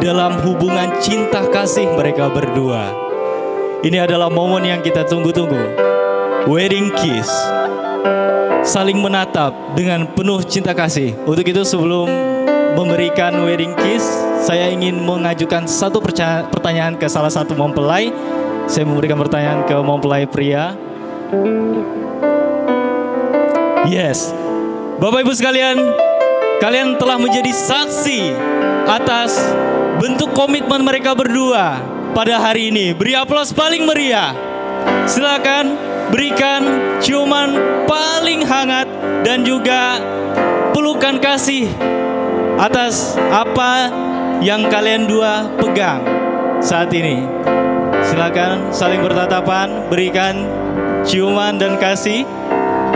[SPEAKER 10] dalam hubungan cinta kasih mereka berdua. Ini adalah momen yang kita tunggu-tunggu. Wedding kiss. Saling menatap dengan penuh cinta kasih. Untuk itu sebelum memberikan wedding kiss, saya ingin mengajukan satu pertanyaan ke salah satu mempelai. Saya memberikan pertanyaan ke mempelai pria. Yes. Bapak Ibu sekalian, kalian telah menjadi saksi atas bentuk komitmen mereka berdua pada hari ini. Beri aplaus paling meriah. Silakan berikan ciuman paling hangat dan juga pelukan kasih atas apa yang kalian dua pegang saat ini. Silakan saling bertatapan, berikan ciuman dan kasih.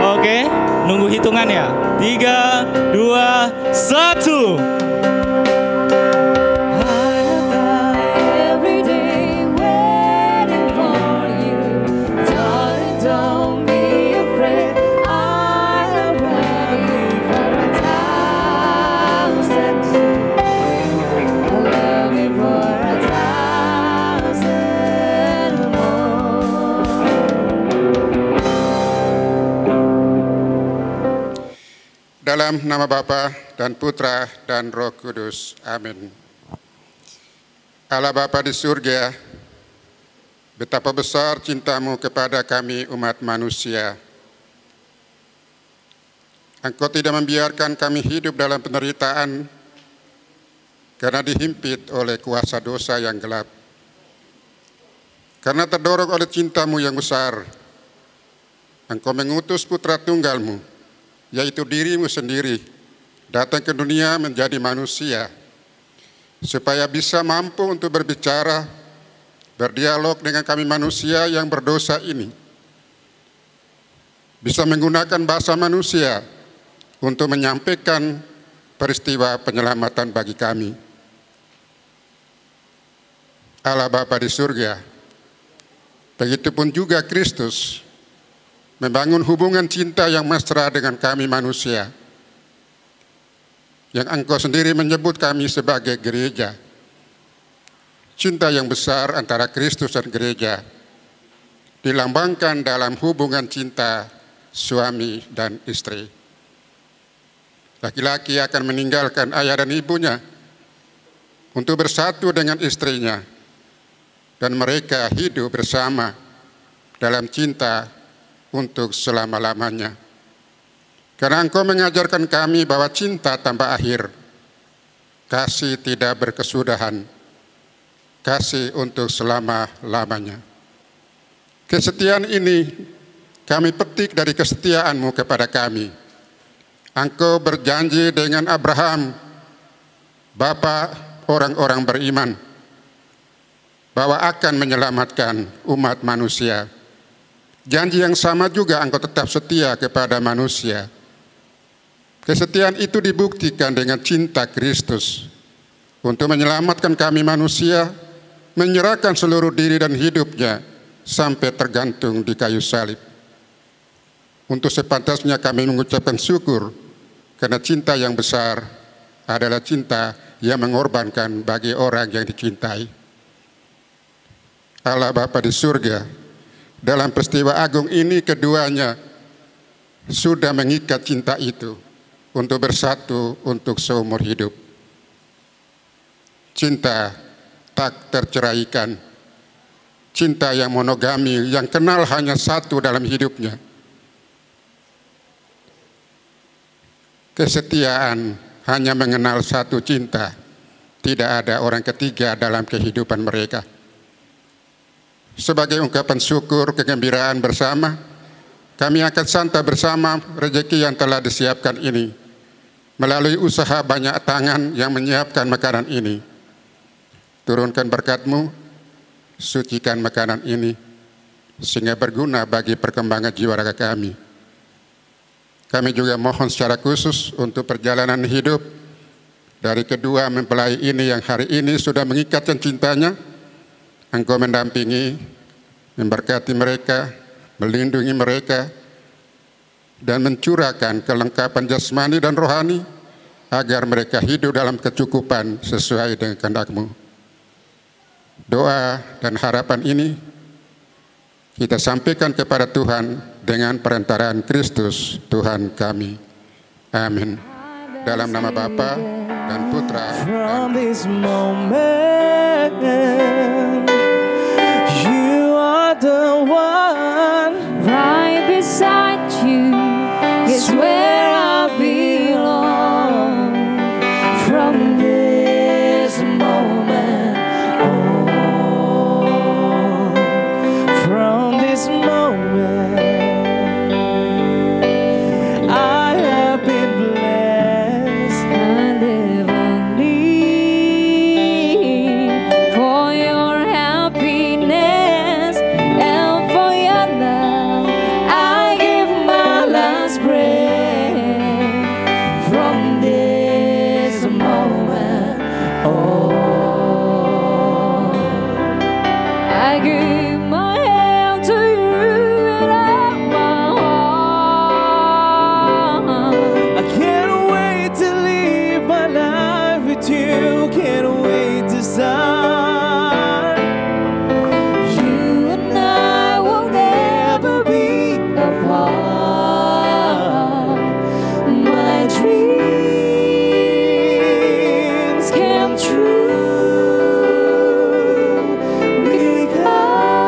[SPEAKER 10] Oke, nunggu hitungannya. 3, 2, 1.
[SPEAKER 12] Dalam nama Bapa dan Putra dan Roh Kudus. Amin. Allah Bapa di surga, betapa besar cinta-Mu kepada kami umat manusia. Engkau tidak membiarkan kami hidup dalam penderitaan karena dihimpit oleh kuasa dosa yang gelap. Karena terdorong oleh cinta-Mu yang besar, Engkau mengutus Putra Tunggal-Mu, yaitu diri-Mu sendiri, datang ke dunia menjadi manusia, supaya bisa mampu untuk berbicara, berdialog dengan kami manusia yang berdosa ini. Bisa menggunakan bahasa manusia untuk menyampaikan peristiwa penyelamatan bagi kami. Allah Bapa di surga, begitupun juga Kristus membangun hubungan cinta yang mesra dengan kami manusia, yang Engkau sendiri menyebut kami sebagai gereja. Cinta yang besar antara Kristus dan gereja dilambangkan dalam hubungan cinta suami dan istri. Laki-laki akan meninggalkan ayah dan ibunya untuk bersatu dengan istrinya, dan mereka hidup bersama dalam cinta untuk selama-lamanya. Karena Engkau mengajarkan kami bahwa cinta tanpa akhir, kasih tidak berkesudahan, kasih untuk selama-lamanya. Kesetiaan ini kami petik dari kesetiaan-Mu kepada kami. Engkau berjanji dengan Abraham, bapa orang-orang beriman, bahwa akan menyelamatkan umat manusia. Janji yang sama juga Engkau tetap setia kepada manusia. Kesetiaan itu dibuktikan dengan cinta Kristus untuk menyelamatkan kami manusia, menyerahkan seluruh diri dan hidupnya sampai tergantung di kayu salib. Untuk sepantasnya kami mengucapkan syukur, karena cinta yang besar adalah cinta yang mengorbankan bagi orang yang dicintai. Allah Bapa di surga, dalam peristiwa agung ini keduanya sudah mengikat cinta itu untuk bersatu untuk seumur hidup. Cinta tak terceraikan, cinta yang monogami, yang kenal hanya satu dalam hidupnya. Kesetiaan hanya mengenal satu cinta, tidak ada orang ketiga dalam kehidupan mereka. Sebagai ungkapan syukur, kegembiraan bersama, kami akan santap bersama rezeki yang telah disiapkan ini, melalui usaha banyak tangan yang menyiapkan makanan ini. Turunkan berkat-Mu, sucikan makanan ini, sehingga berguna bagi perkembangan jiwa raga kami. Kami juga mohon secara khusus untuk perjalanan hidup dari kedua mempelai ini yang hari ini sudah mengikatkan cintanya. Engkau mendampingi, memberkati mereka, melindungi mereka, dan mencurahkan kelengkapan jasmani dan rohani agar mereka hidup dalam kecukupan sesuai dengan kehendak-Mu. Doa dan harapan ini kita sampaikan kepada Tuhan dengan perantaraan Kristus Tuhan kami. Amin. Dalam nama Bapa dan Putra dan
[SPEAKER 13] this moment, you are the one.
[SPEAKER 14] Right beside you is where I belong. From this moment on,
[SPEAKER 13] from this moment, I have been blessed.
[SPEAKER 14] I live only for your happiness and for your love. I give my last breath. From this moment on, I give my hand to you and all my heart.
[SPEAKER 13] I can't wait to live my life with you. Can't wait to start.
[SPEAKER 14] You and I will never be apart. My dreams came true because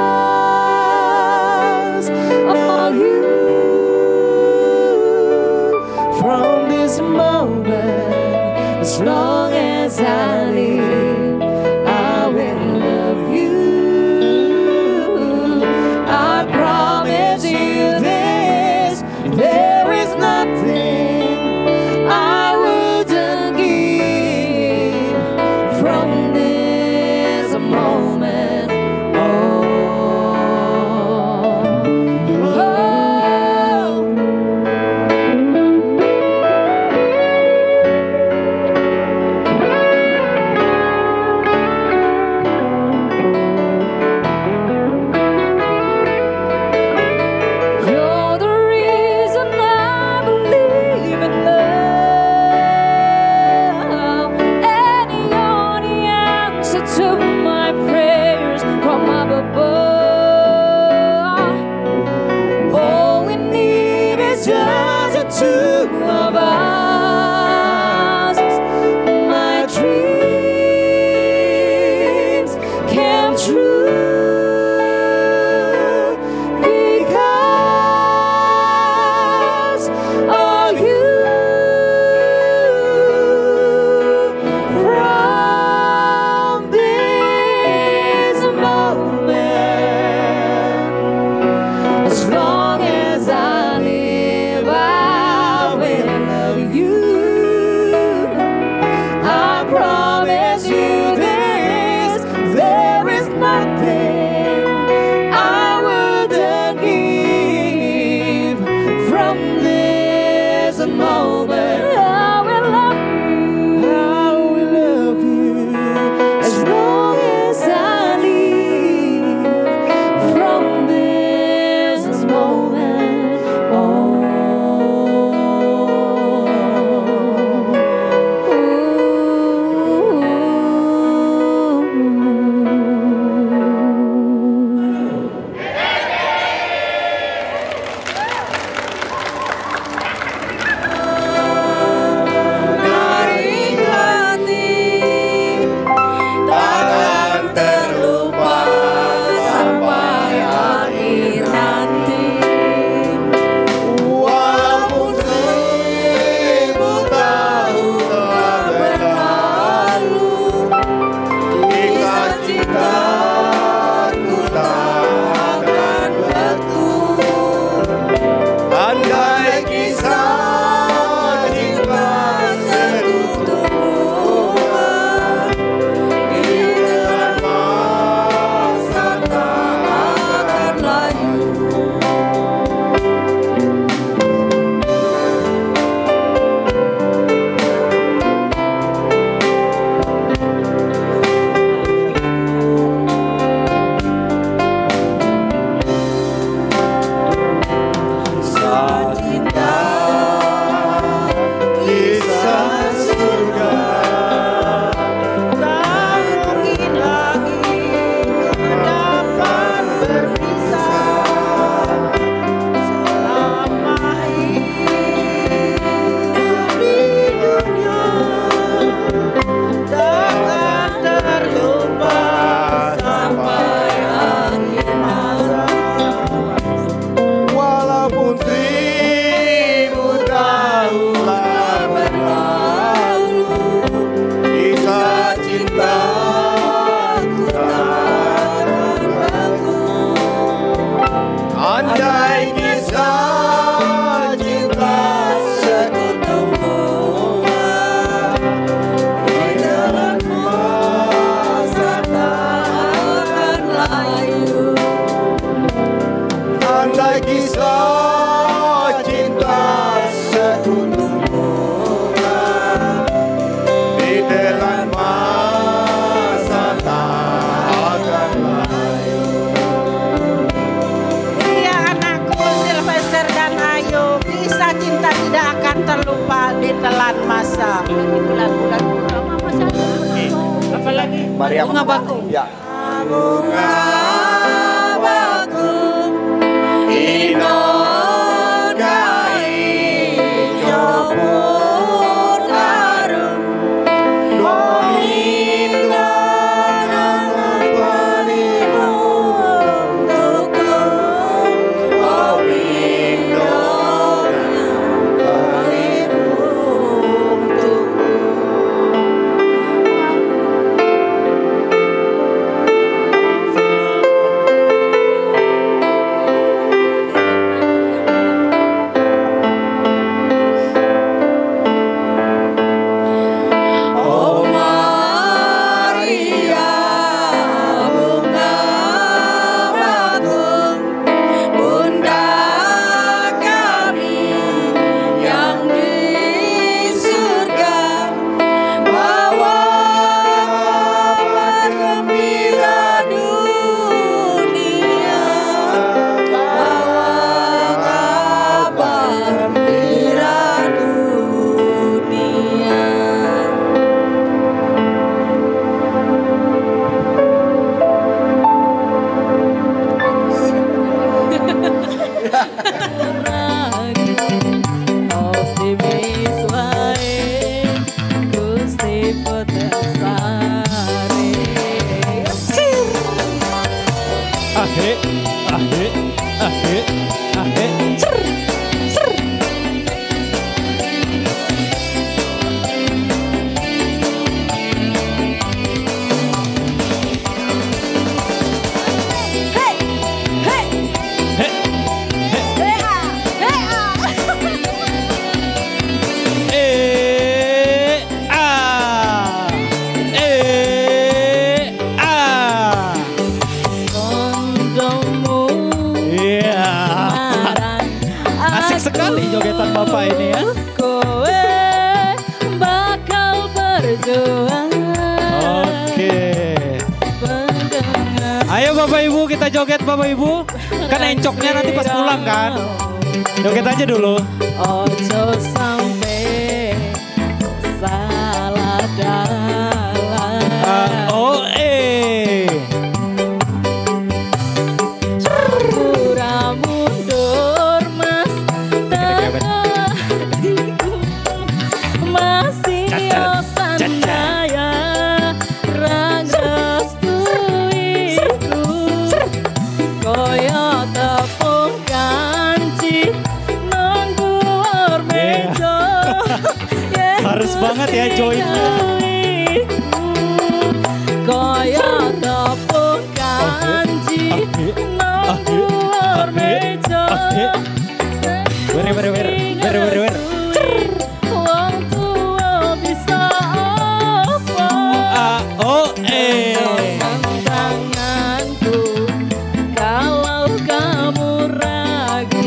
[SPEAKER 13] Melayu.
[SPEAKER 15] Andai kisah cinta segunung bunga ditelan masa tak akan layu.
[SPEAKER 4] Iya anakku Sylvester dan Ayu, kisah cinta tidak akan terlupa ditelan masa. Bulan-bulan purnama masa. Apa lagi?
[SPEAKER 15] Maria
[SPEAKER 4] Bunga Bakung.
[SPEAKER 15] Ya.
[SPEAKER 13] Bunga bakung inogai jopur harum Govinda nama panimu untukku Govinda nama panimu untukku. Oh Maria, bunga bakung, bunda kami yang di surga, bawa kabar gembira dunia, bawa kabar gembira dunia. Optimis wae Gusti Potesari.
[SPEAKER 10] Ahe, ahe, ahe, ahe.
[SPEAKER 13] Hey, hey,
[SPEAKER 10] Heh,
[SPEAKER 13] hey, Gondongmu
[SPEAKER 10] Iya.
[SPEAKER 13] marah.
[SPEAKER 10] Asik sekali jogetan Bapak ini ya.
[SPEAKER 13] Kowe bakal berjuang.
[SPEAKER 10] Oke.
[SPEAKER 13] Pendengar.
[SPEAKER 10] Ayo Bapak Ibu kita joget Bapak Ibu. Kan encoknya nanti pas pulang kan. Joget aja dulu.
[SPEAKER 13] Ojo sampai salah dalam. Pura mundur mas tengahku masih osan daya rangrestuiku koyo tepung kanci nunggu meja.
[SPEAKER 10] Harus banget ya joinnya.
[SPEAKER 13] Koyo tepung kanci nunggu meja.
[SPEAKER 10] Wer.
[SPEAKER 13] Wong tua bisa apa? Tanganku kalau kamu ragu,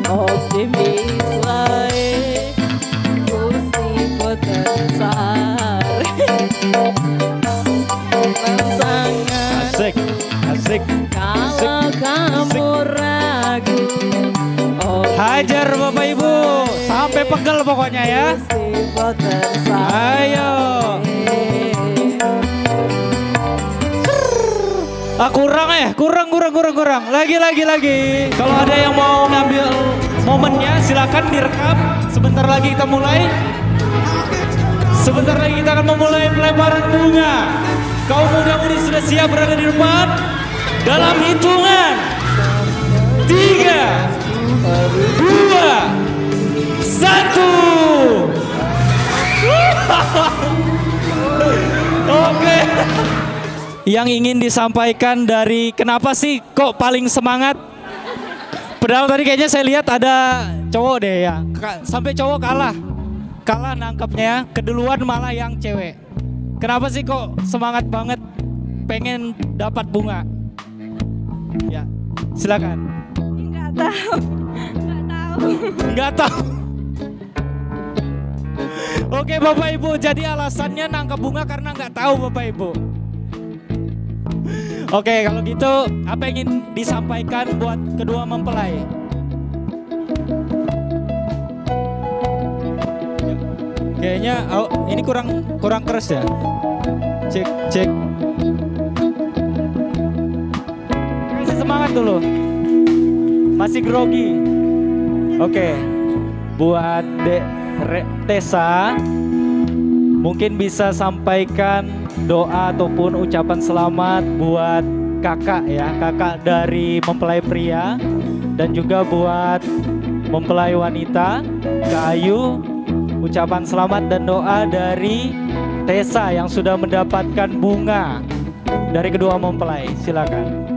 [SPEAKER 13] optimis wae Gusti Potesari.
[SPEAKER 10] Asik, asik.
[SPEAKER 13] Kalau kamu ragu,
[SPEAKER 10] Hajar Bapak Ibu, sampai pegel pokoknya ya. Ayo. Kurang. Lagi. Kalau ada yang mau ngambil momennya silakan direkam. Sebentar lagi kita mulai. Sebentar lagi kita akan memulai pelemparan bunga. Kaum muda-mudi sudah siap berada di depan. Dalam hitungan 3, 2, 1. Oke. Yang ingin disampaikan dari kenapa sih kok paling semangat? Padahal tadi kayaknya saya lihat ada cowok deh ya. Sampai cowok kalah nangkepnya, keduluan malah yang cewek. Kenapa sih kok semangat banget pengen dapat bunga? Ya, silakan.
[SPEAKER 14] Enggak tahu.
[SPEAKER 10] Enggak tahu. Oke Bapak Ibu, jadi alasannya nangkap bunga karena nggak tahu Bapak Ibu. Oke, kalau gitu apa yang ingin disampaikan buat kedua mempelai? Kayaknya ini kurang keras ya. Cek. Kasih semangat dulu. Masih grogi. Oke. Buat Tessa mungkin bisa sampaikan doa ataupun ucapan selamat buat kakak ya, kakak dari mempelai pria, dan juga buat mempelai wanita Kak Ayu. Ucapan selamat dan doa dari Tessa yang sudah mendapatkan bunga dari kedua mempelai. Silakan.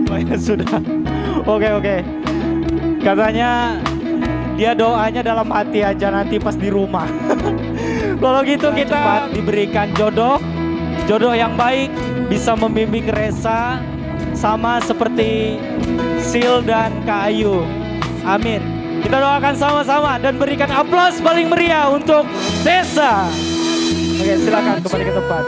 [SPEAKER 10] Oh ya sudah. Oke. Katanya dia doanya dalam hati aja, nanti pas di rumah. Kalau gitu kita cepat diberikan jodoh yang baik, bisa membimbing Resa sama seperti Sil dan Kak Ayu. Amin. Kita doakan sama-sama dan berikan aplaus paling meriah untuk Tessa. Oke, silakan kembali ke tempat.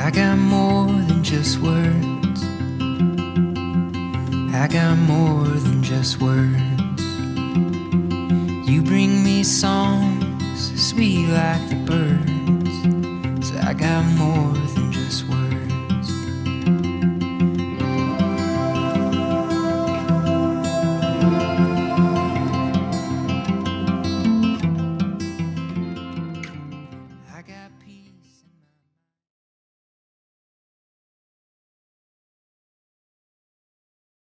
[SPEAKER 16] I got more than just words. I got more than just words. You bring me songs sweet like the birds.